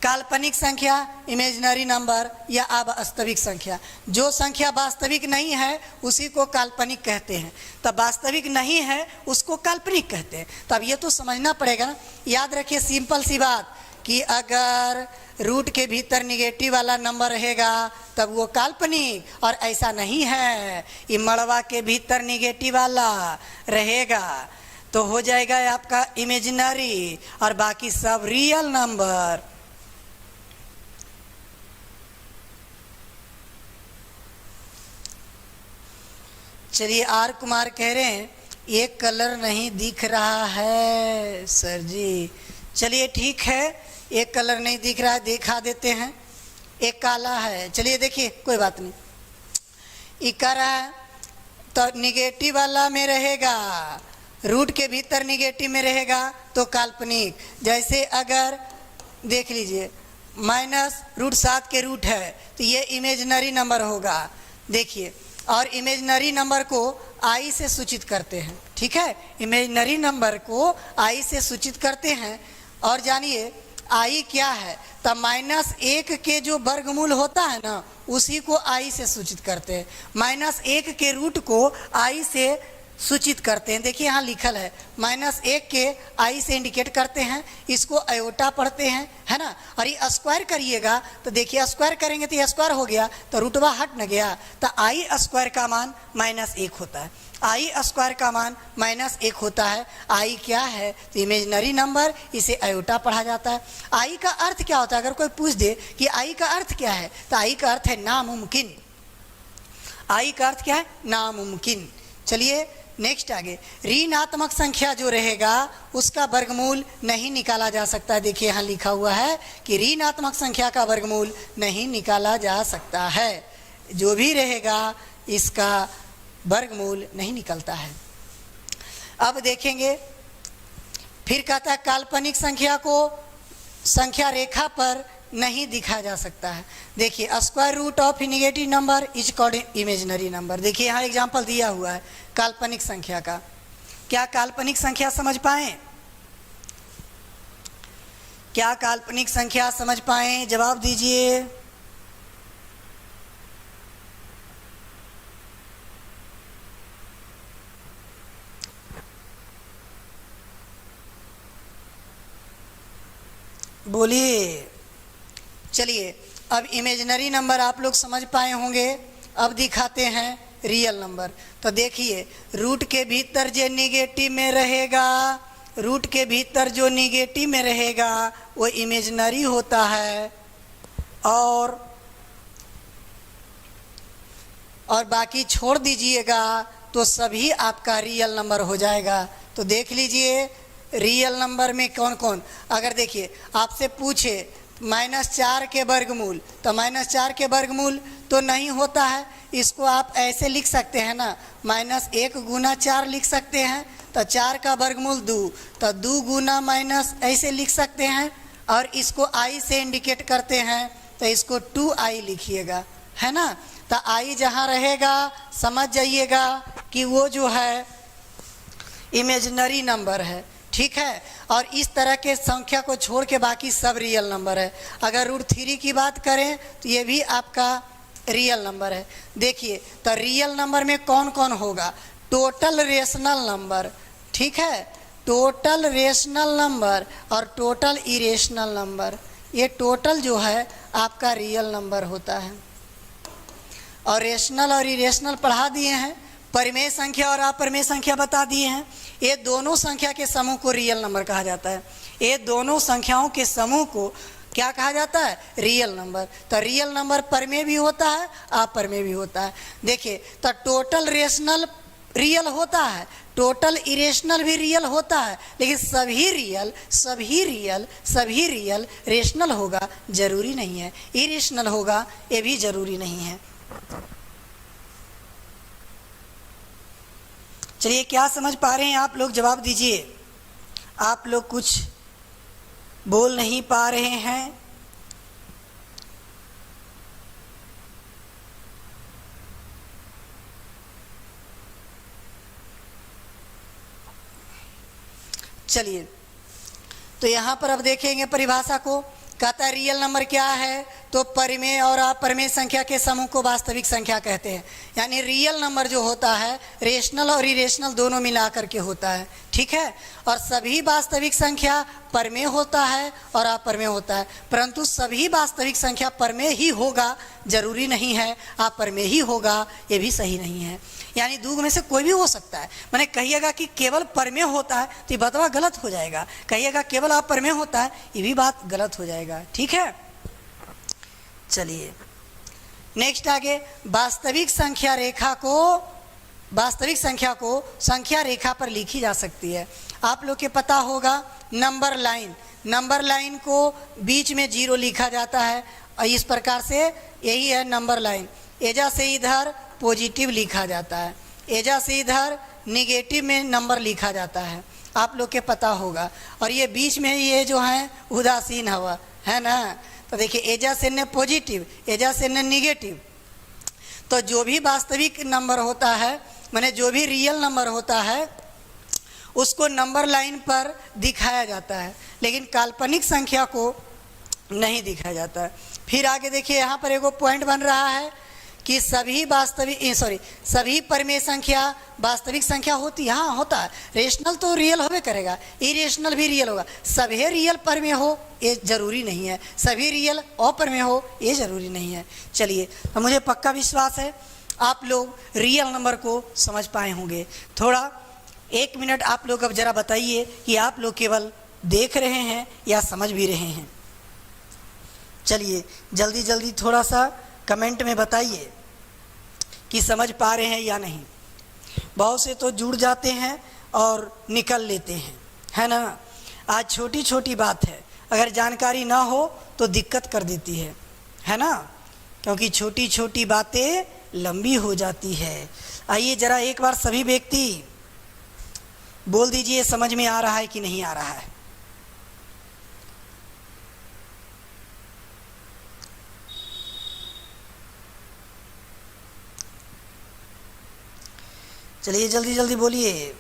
A: काल्पनिक संख्या, इमेजिनरी नंबर या अवास्तविक संख्या। जो संख्या वास्तविक नहीं है उसी को काल्पनिक कहते हैं, तब वास्तविक नहीं है उसको काल्पनिक कहते हैं। तब ये तो समझना पड़ेगा ना। याद रखिए सिंपल सी बात कि अगर रूट के भीतर निगेटिव वाला नंबर रहेगा तब वो काल्पनिक, और ऐसा नहीं है ये मड़वा के भीतर निगेटिव वाला रहेगा तो हो जाएगा आपका इमेजिनरी, और बाकी सब रियल नंबर। चलिए आर कुमार कह रहे हैं एक कलर नहीं दिख रहा है सर जी। चलिए ठीक है, एक कलर नहीं दिख रहा है, दिखा देते हैं। एक काला है, चलिए देखिए कोई बात नहीं। इकारा तो निगेटिव वाला में रहेगा, रूट के भीतर निगेटिव में रहेगा तो काल्पनिक। जैसे अगर देख लीजिए -√7 के रूट है तो ये इमेजिनरी नंबर होगा। देखिए, और इमेजिनरी नंबर को आई से सूचित करते हैं, ठीक है। इमेजिनरी नंबर को आई से सूचित करते हैं। और जानिए आई क्या है, तो -1 के जो वर्गमूल होता है ना उसी को आई से सूचित करते हैं। -1 के रूट को आई से सूचित करते हैं। देखिए यहाँ लिखल है -1 के आई से इंडिकेट करते हैं, इसको आयोटा पढ़ते हैं, है ना। और ये स्क्वायर करिएगा तो देखिए स्क्वायर करेंगे तो ये स्क्वायर हो गया तो रूटवा हट न गया, तो आई स्क्वायर का मान -1 होता है। आई स्क्वायर का मान -1 होता है। आई क्या है, तो इमेजिनरी नंबर, इसे आयोटा पढ़ा जाता है। आई का अर्थ क्या होता है, अगर कोई पूछ दे कि आई का अर्थ क्या है, तो आई का अर्थ है नामुमकिन। आई का अर्थ क्या है, नामुमकिन। चलिए नेक्स्ट आगे, ऋणात्मक संख्या जो रहेगा उसका वर्गमूल नहीं निकाला जा सकता। देखिए यहाँ लिखा हुआ है कि ऋणात्मक संख्या का वर्गमूल नहीं निकाला जा सकता है, जो भी रहेगा इसका वर्गमूल नहीं निकलता है। अब देखेंगे फिर कहता है काल्पनिक संख्या को संख्या रेखा पर नहीं दिखा जा सकता है। देखिए square root of negative number is called imaginary number. देखिए यहाँ एग्जांपल दिया हुआ है काल्पनिक संख्या का। क्या काल्पनिक संख्या समझ पाए? क्या काल्पनिक संख्या समझ पाए? जवाब दीजिए। बोलिए। चलिए अब इमेजिनरी नंबर आप लोग समझ पाए होंगे, अब दिखाते हैं रियल नंबर। तो देखिए रूट के भीतर जो निगेटिव में रहेगा, रूट के भीतर जो निगेटिव में रहेगा वो इमेजिनरी होता है, और बाकी छोड़ दीजिएगा तो सभी आपका रियल नंबर हो जाएगा। तो देख लीजिए रियल नंबर में कौन कौन, अगर देखिए आपसे पूछे -4 के वर्गमूल, तो -4 के वर्गमूल तो नहीं होता है। इसको आप ऐसे लिख सकते हैं ना, -1 गुना 4 लिख सकते हैं, तो 4 का वर्गमूल 2, तो 2 गुना माइनस ऐसे लिख सकते हैं। और इसको आई से इंडिकेट करते हैं तो इसको 2i लिखिएगा, है ना। तो आई जहाँ रहेगा समझ जाइएगा कि वो जो है इमेजिनरी नंबर है, ठीक है। और इस तरह के संख्या को छोड़ के बाकी सब रियल नंबर है। अगर √3 की बात करें तो ये भी आपका रियल नंबर है। देखिए तो रियल नंबर में कौन कौन होगा, टोटल रेशनल नंबर, ठीक है, टोटल रेशनल नंबर और टोटल इरेशनल नंबर। ये टोटल जो है आपका रियल नंबर होता है। और रेशनल और इरेशनल पढ़ा दिए हैं, परिमेय संख्या और अपरिमेय संख्या बता दिए हैं। ये दोनों संख्या के समूह को रियल नंबर कहा जाता है। ये दोनों संख्याओं के समूह को क्या कहा जाता है, रियल नंबर। तो रियल नंबर परिमेय भी होता है, अपरिमेय भी होता है। देखिए तो टोटल रेशनल रियल होता है, टोटल इरेशनल भी रियल होता है, लेकिन सभी रियल रेशनल होगा जरूरी नहीं है, इरेशनल होगा ये भी जरूरी नहीं है। चलिए क्या समझ पा रहे हैं आप लोग, जवाब दीजिए। आप लोग कुछ बोल नहीं पा रहे हैं। चलिए तो यहाँ पर अब देखेंगे परिभाषा को। कहता है रियल नंबर क्या है, तो परिमेय और अपरिमेय संख्या के समूह को वास्तविक संख्या कहते हैं। यानी रियल नंबर जो होता है रेशनल और इरेशनल दोनों मिला करके होता है, ठीक है। और सभी वास्तविक संख्या परिमेय होता है और अपरिमेय होता है, परंतु सभी वास्तविक संख्या परिमेय ही होगा जरूरी नहीं है, अपरिमेय ही होगा ये भी सही नहीं है। यानी दो में से कोई भी हो सकता है। मैंने कहिएगा कि केवल परिमेय होता है तो ये बतवा गलत हो जाएगा, कहिएगा केवल अपरिमेय होता है ये भी बात गलत हो जाएगा, ठीक है। चलिए नेक्स्ट आगे, वास्तविक संख्या संख्या रेखा पर लिखी जा सकती है। आप लोग के पता होगा नंबर लाइन को बीच में 0 लिखा जाता है और इस प्रकार से यही है नंबर लाइन। एजा से इधर पॉजिटिव लिखा जाता है, एजा से इधर निगेटिव में नंबर लिखा जाता है, आप लोग के पता होगा। और ये बीच में ये जो है उदासीन हवा है ना, तो देखिए एजा से न पॉजिटिव, एजा से न निगेटिव। तो जो भी वास्तविक नंबर होता है, माने जो भी रियल नंबर होता है उसको नंबर लाइन पर दिखाया जाता है, लेकिन काल्पनिक संख्या को नहीं दिखाया जाता है। फिर आगे देखिए यहाँ पर एगो पॉइंट बन रहा है कि सभी परिमेय संख्या वास्तविक संख्या होती है। हाँ होता है, रेशनल तो रियल होवे करेगा, इरेशनल भी रियल होगा। सभी रियल परिमेय हो ये जरूरी नहीं है, सभी रियल अपरिमेय हो ये जरूरी नहीं है। चलिए तो मुझे पक्का विश्वास है आप लोग रियल नंबर को समझ पाए होंगे। थोड़ा 1 मिनट आप लोग अब जरा बताइए कि आप लोग केवल देख रहे हैं या समझ भी रहे हैं। चलिए जल्दी जल्दी थोड़ा सा कमेंट में बताइए कि समझ पा रहे हैं या नहीं। बहुत से तो जुड़ जाते हैं और निकल लेते हैं, है ना। आज छोटी छोटी बात है, अगर जानकारी ना हो तो दिक्कत कर देती है ना, क्योंकि छोटी छोटी बातें लंबी हो जाती है। आइए जरा एक बार सभी व्यक्ति बोल दीजिए समझ में आ रहा है कि नहीं आ रहा है। चलिए जल्दी जल्दी बोलिए।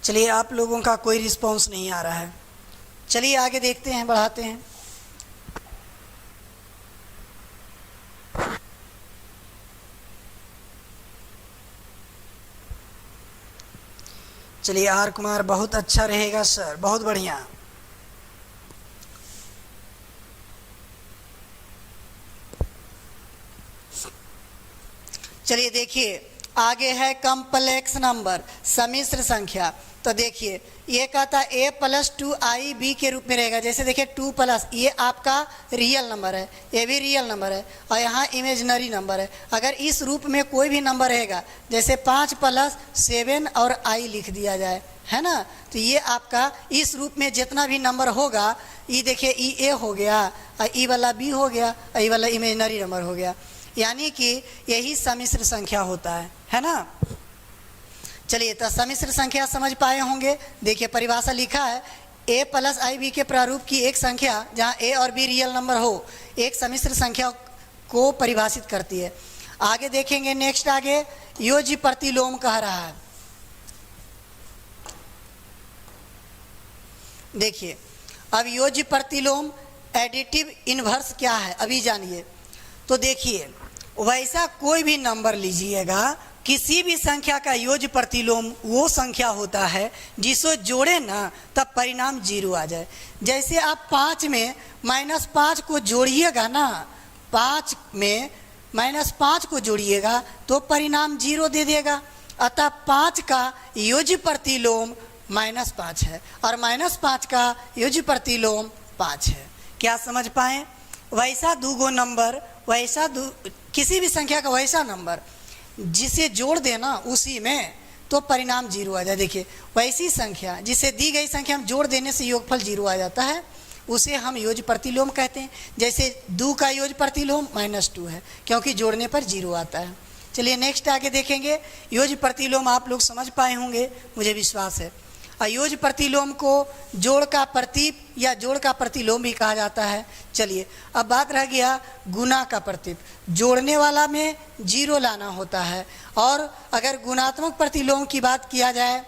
A: चलिए आप लोगों का कोई रिस्पांस नहीं आ रहा है। चलिए आगे देखते हैं, बढ़ाते हैं। चलिए आर कुमार बहुत अच्छा रहेगा सर, बहुत बढ़िया। चलिए देखिए आगे है कॉम्प्लेक्स नंबर, सम्मिश्र संख्या। तो देखिए ये कहता है a+2i b के रूप में रहेगा। जैसे देखिए 2+, ये आपका रियल नंबर है, ये भी रियल नंबर है, और यहाँ इमेजिनरी नंबर है। अगर इस रूप में कोई भी नंबर रहेगा, जैसे 5+7 और i लिख दिया जाए, है ना, तो ये आपका इस रूप में जितना भी नंबर होगा, ये देखिए ई ए हो गया, और ई वाला बी हो गया, और ई वाला इमेजिनरी नंबर हो गया। यानी कि यही सम्मिश्र संख्या होता है ना। चलिए तो सम्मिश्र संख्या समझ पाए होंगे। देखिए परिभाषा लिखा है, a प्लस आई बी के प्रारूप की एक संख्या जहाँ a और b रियल नंबर हो, एक सम्मिश्र संख्या को परिभाषित करती है। आगे देखेंगे, नेक्स्ट आगे योज्य प्रतिलोम कह रहा है। देखिए अब योज्य प्रतिलोम एडिटिव इन्वर्स क्या है अभी जानिए। तो देखिए वैसा कोई भी नंबर लीजिएगा, किसी भी संख्या का योज्य प्रतिलोम वो संख्या होता है जिसको जोड़े ना तब परिणाम 0 आ जाए। जैसे आप 5 में -5 को जोड़िएगा ना, 5 में -5 को जोड़िएगा तो परिणाम 0 दे देगा। अतः 5 का योज्य प्रतिलोम -5 है और -5 का योज्य प्रतिलोम 5 है। क्या समझ पाए? वैसा दूगो नंबर, वैसा किसी भी संख्या का वैसा नंबर जिसे जोड़ देना उसी में तो परिणाम 0 आ जाए। देखिए वैसी संख्या जिसे दी गई संख्या हम जोड़ देने से योगफल 0 आ जाता है, उसे हम योज्य प्रतिलोम कहते हैं। जैसे 2 का योज्य प्रतिलोम -2 है क्योंकि जोड़ने पर 0 आता है। चलिए नेक्स्ट आगे देखेंगे। योज्य प्रतिलोम आप लोग समझ पाए होंगे, मुझे विश्वास है। अयोज्य प्रतिलोम को जोड़ का प्रतीप या जोड़ का प्रतिलोम भी कहा जाता है। चलिए अब बात रह गया गुना का प्रतीप। जोड़ने वाला में 0 लाना होता है, और अगर गुणात्मक प्रतिलोम की बात किया जाए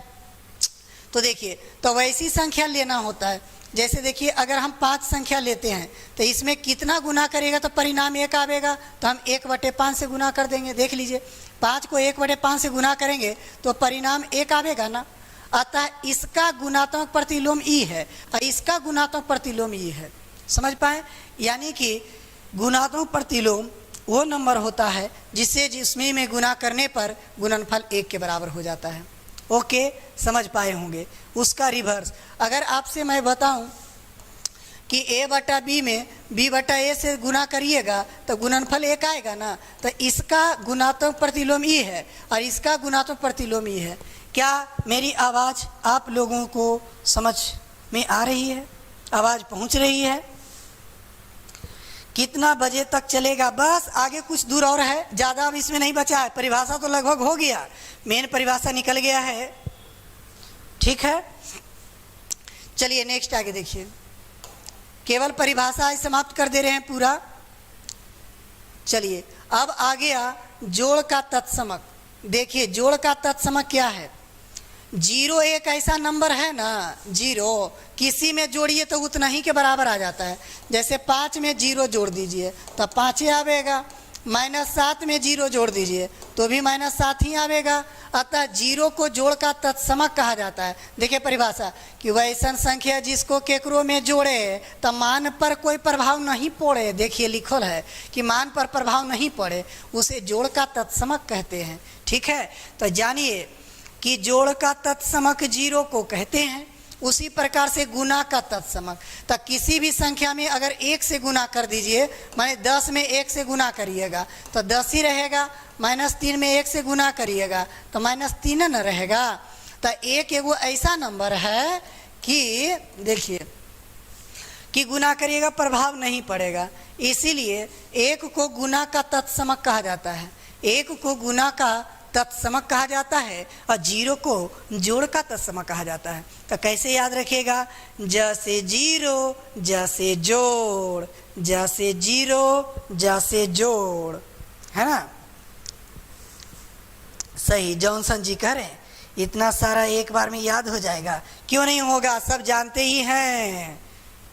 A: तो देखिए तो वैसी संख्या लेना होता है। जैसे देखिए अगर हम 5 संख्या लेते हैं तो इसमें कितना गुना करेगा तो परिणाम 1 आवेगा, तो हम 1/5 से गुना कर देंगे। देख लीजिए 5 को 1/5 से गुना करेंगे तो परिणाम 1 आवेगा ना। अतः इसका गुणात्मक प्रतिलोम ई है और इसका गुणात्मक प्रतिलोम ई है। समझ पाए? यानी कि गुणात्मक प्रतिलोम वो नंबर होता है जिसमें में गुना करने पर गुणनफल 1 के बराबर हो जाता है। ओके, समझ पाए होंगे। उसका रिवर्स अगर आपसे मैं बताऊं कि a/b में b/a से गुना करिएगा तो गुणनफल 1 आएगा ना, तो इसका गुणात्मक प्रतिलोम ई है और इसका गुणात्मक प्रतिलोम ई है। क्या मेरी आवाज़ आप लोगों को समझ में आ रही है? आवाज़ पहुंच रही है? कितना बजे तक चलेगा? बस आगे कुछ दूर और है, ज़्यादा अब इसमें नहीं बचा है। परिभाषा तो लगभग हो गया, मेन परिभाषा निकल गया है। ठीक है, चलिए नेक्स्ट आगे देखिए। केवल परिभाषा समाप्त कर दे रहे हैं पूरा। चलिए अब आ गया जोड़ का तत्समक। देखिए जोड़ का तत्समक क्या है? 0 एक ऐसा नंबर है ना, 0 किसी में जोड़िए तो उतना ही के बराबर आ जाता है। जैसे 5 में 0 जोड़ दीजिए तो 5 ही आवेगा, -7 में 0 जोड़ दीजिए तो भी -7 ही आवेगा। अतः 0 को जोड़ का तत्समक कहा जाता है। देखिए परिभाषा कि वैसन संख्या जिसको केकरो में जोड़े तो मान पर कोई प्रभाव नहीं पड़े। देखिए लिखल है कि मान पर प्रभाव नहीं पड़े, उसे जोड़ का तत्समक कहते हैं। ठीक है, तो जानिए कि जोड़ का तत्समक 0 को कहते हैं। उसी प्रकार से गुना का तत्समक, तो किसी भी संख्या में अगर 1 से गुना कर दीजिए, माने 10 में 1 से गुना करिएगा तो 10 ही रहेगा। -3 में 1 से गुना करिएगा तो -3 न रहेगा। तो 1 एगो ऐसा नंबर है कि देखिए कि गुना करिएगा प्रभाव नहीं पड़ेगा, इसीलिए 1 को गुना का तत्समक कहा जाता है। 1 को गुना का तत्समक कहा जाता है और 0 को जोड़ का तत्समक कहा जाता है। तो कैसे याद रखिएगा? जैसे 0 जैसे जोड़, जैसे 0 जैसे जोड़, है ना? सही जॉनसन जी कह रहे हैं। इतना सारा एक बार में याद हो जाएगा? क्यों नहीं होगा, सब जानते ही हैं।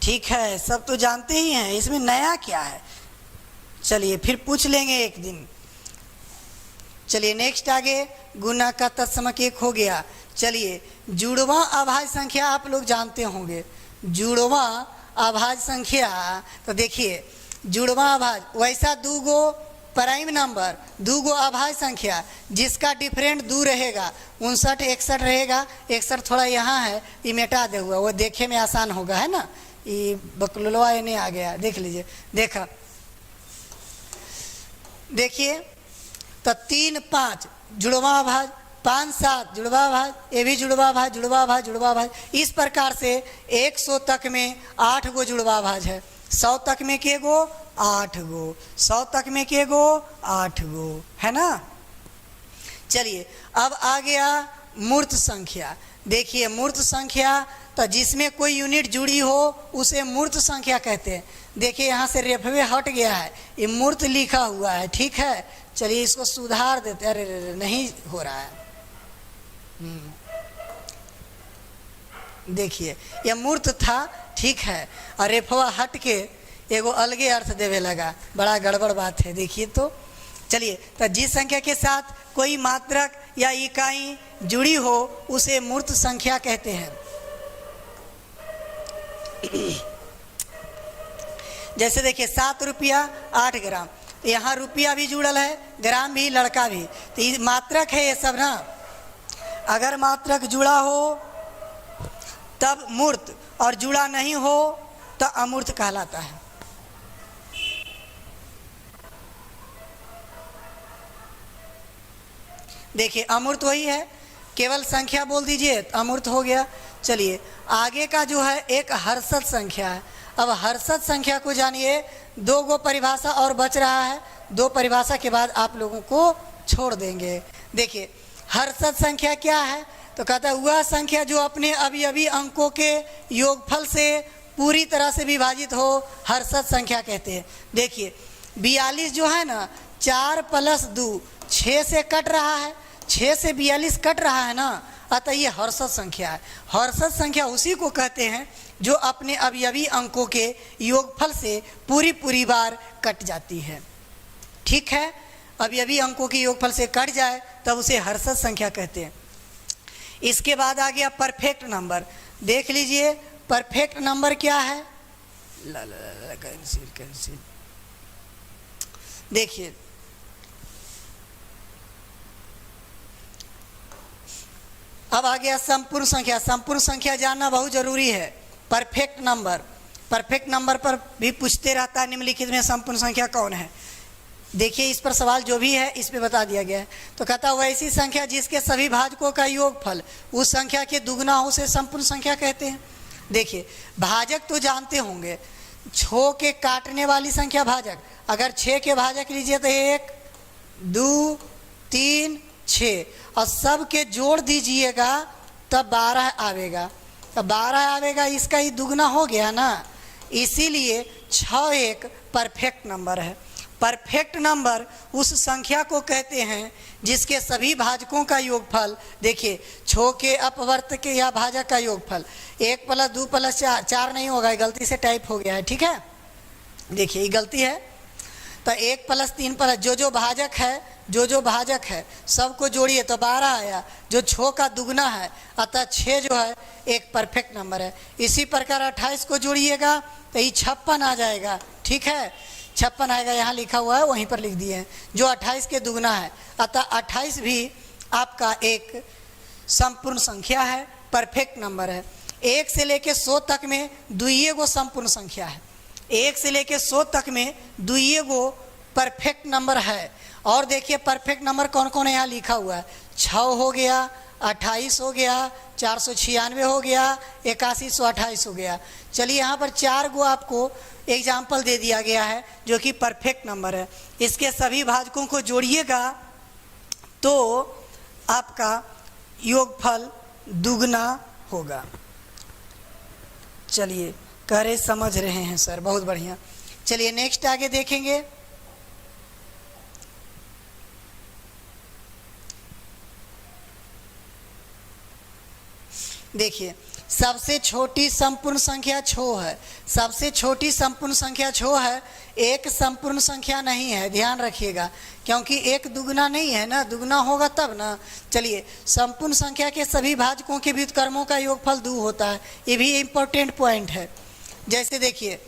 A: ठीक है, सब तो जानते ही हैं, इसमें नया क्या है? चलिए फिर पूछ लेंगे एक दिन। चलिए नेक्स्ट आगे गुना का तत्समक 1 हो गया। चलिए जुड़वा अभाज्य संख्या आप लोग जानते होंगे। जुड़वा अभाज्य संख्या, तो देखिए जुड़वा अभाज्य वैसा दूगो प्राइम नंबर, दूगो अभाज्य संख्या जिसका डिफरेंट 2 रहेगा, 59 61 रहेगा। 61 थोड़ा यहाँ है, ये मिटा दे हुआ, वो देखे में आसान होगा, है ना? ये बकलवा नहीं आ गया, देख लीजिए। देखा देखिए तो 3 5 जुड़वा अभाज्य, 5 7 जुड़वा अभाज्य, ये भी जुड़वा अभाज्य, जुड़वा अभाज्य, जुड़वा अभाज्य। इस प्रकार से 100 तक में 8 गो जुड़वा अभाज्य है। 100 तक में के गो? 8 गो। 100 तक में के गो? 8 गो, है ना? चलिए अब आ गया मूर्त संख्या। देखिए मूर्त संख्या तो जिसमें कोई यूनिट जुड़ी हो उसे मूर्त संख्या कहते हैं। देखिए यहाँ से रेफवे हट गया है, ये मूर्त लिखा हुआ है, ठीक है। चलिए इसको सुधार देते। अरे नहीं हो रहा है। देखिए यह मूर्त था, ठीक है, और रेफवा हट के एगो अलगे अर्थ देवे लगा, बड़ा गड़बड़ बात है। देखिए तो चलिए, तो जिस संख्या के साथ कोई मात्रक या इकाई जुड़ी हो उसे मूर्त संख्या कहते हैं। जैसे देखिए 7 रुपया 8 ग्राम, यहाँ रुपया भी जुड़ल है, ग्राम भी, लड़का भी, तो ये मात्रक है ये सब ना। अगर मात्रक जुड़ा हो तब मूर्त और जुड़ा नहीं हो तो अमूर्त कहलाता है। देखिए अमूर्त वही है, केवल संख्या बोल दीजिए तो अमूर्त हो गया। चलिए आगे का जो है एक हर्षद संख्या है। अब हर्षद संख्या को जानिए, 2 गो परिभाषा और बच रहा है, 2 परिभाषा के बाद आप लोगों को छोड़ देंगे। देखिए हर्षद संख्या क्या है, तो कहता है वह संख्या जो अपने अवयवी अंकों के योगफल से पूरी तरह से विभाजित हो, हर्षद संख्या कहते हैं। देखिए 42 जो है ना, 4 + 2 6 से कट रहा है, 6 से 42 कट रहा है ना, अतः ये हर्षद संख्या है। हर्षद संख्या उसी को कहते हैं जो अपने अवयवी अंकों के योगफल से पूरी बार कट जाती है, ठीक है। अवयवी अंकों के योगफल से कट जाए तब उसे हर्षद संख्या कहते हैं। इसके बाद आ गया परफेक्ट नंबर। देख लीजिए परफेक्ट नंबर क्या है। कैंसिल। देखिए अब आ गया संपूर्ण संख्या। संपूर्ण संख्या जानना बहुत जरूरी है। परफेक्ट नंबर पर भी पूछते रहता है निम्नलिखित में संपूर्ण संख्या कौन है। देखिए इस पर सवाल जो भी है इस पे बता दिया गया है। तो कहता वह ऐसी संख्या जिसके सभी भाजकों का योगफल उस संख्या के दुगना हो उसे संपूर्ण संख्या कहते हैं। देखिए भाजक तो जानते होंगे, 6 के काटने वाली संख्या भाजक। अगर 6 के भाजक लीजिए तो 1 2 3 6 और सब के जोड़ दीजिएगा तब 12 आवेगा। तो 12 आवेगा, इसका ही दुगना हो गया ना, इसीलिए 6 एक परफेक्ट नंबर है। परफेक्ट नंबर उस संख्या को कहते हैं जिसके सभी भाजकों का योगफल, देखिए 6 के अपवर्त के या भाजक का योगफल 1 + 2 + 4 नहीं होगा, गलती से टाइप हो गया है, ठीक है। देखिए ये गलती है। तो 1 + 3 + जो भाजक है सबको जोड़िए तो 12 आया, जो 6 का दुगना है, अतः 6 जो है एक परफेक्ट नंबर है। इसी प्रकार 28 को जोड़िएगा तो ये 56 आ जाएगा, ठीक है। 56 आएगा, यहाँ लिखा हुआ है वहीं पर लिख दिए हैं, जो 28 के दुगना है, अतः 28 भी आपका एक संपूर्ण संख्या है, परफेक्ट नंबर है। 1 से लेकर 100 तक में 2 गो संपूर्ण संख्या है। 1 से लेकर 100 तक में 2 गो परफेक्ट नंबर है। और देखिए परफेक्ट नंबर कौन कौन है, यहाँ लिखा हुआ है। 6 हो गया, 28 हो गया, 496 हो गया, 8128 हो गया। चलिए यहाँ पर 4 गो आपको एग्जाम्पल दे दिया गया है जो कि परफेक्ट नंबर है। इसके सभी भाजकों को जोड़िएगा तो आपका योगफल दुगना होगा। चलिए कह रहे समझ रहे हैं सर, बहुत बढ़िया। चलिए नेक्स्ट आगे देखेंगे। देखिए सबसे छोटी संपूर्ण संख्या 6 है। सबसे छोटी संपूर्ण संख्या 6 है, एक संपूर्ण संख्या नहीं है, ध्यान रखिएगा, क्योंकि एक दुगना नहीं है ना, दुगना होगा तब ना। चलिए संपूर्ण संख्या के सभी भाजकों के व्युत्क्रमों का योगफल 2 होता है, ये भी इम्पोर्टेंट पॉइंट है। जैसे देखिए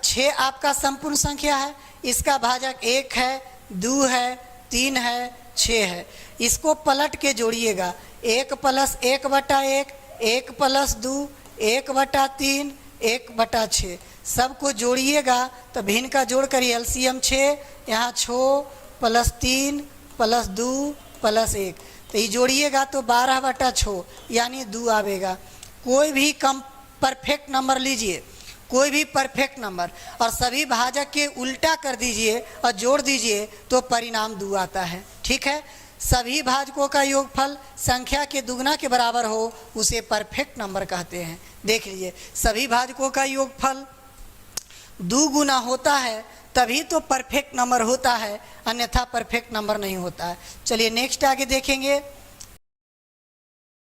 A: 6 आपका संपूर्ण संख्या है, इसका भाजक 1 है, 2 है, 3 है, 6 है। इसको पलट के जोड़िएगा, 1 + 1/1, 1 + 2, 1/3, 1/6, सबको जोड़िएगा तो भिन्न का जोड़ करिए, एलसीएम 6, यहाँ 6 + 3 + 2 + 1, तो ये जोड़िएगा तो 12/6 यानी 2 आवेगा। कोई भी कम परफेक्ट नंबर लीजिए, कोई भी परफेक्ट नंबर और सभी भाजक के उल्टा कर दीजिए और जोड़ दीजिए तो परिणाम 2 आता है, ठीक है। सभी भाजकों का योगफल संख्या के दुगना के बराबर हो उसे परफेक्ट नंबर कहते हैं। देख लीजिए, सभी भाजकों का योगफल दुगुना होता है तभी तो परफेक्ट नंबर होता है, अन्यथा परफेक्ट नंबर नहीं होता है। चलिए नेक्स्ट आगे देखेंगे।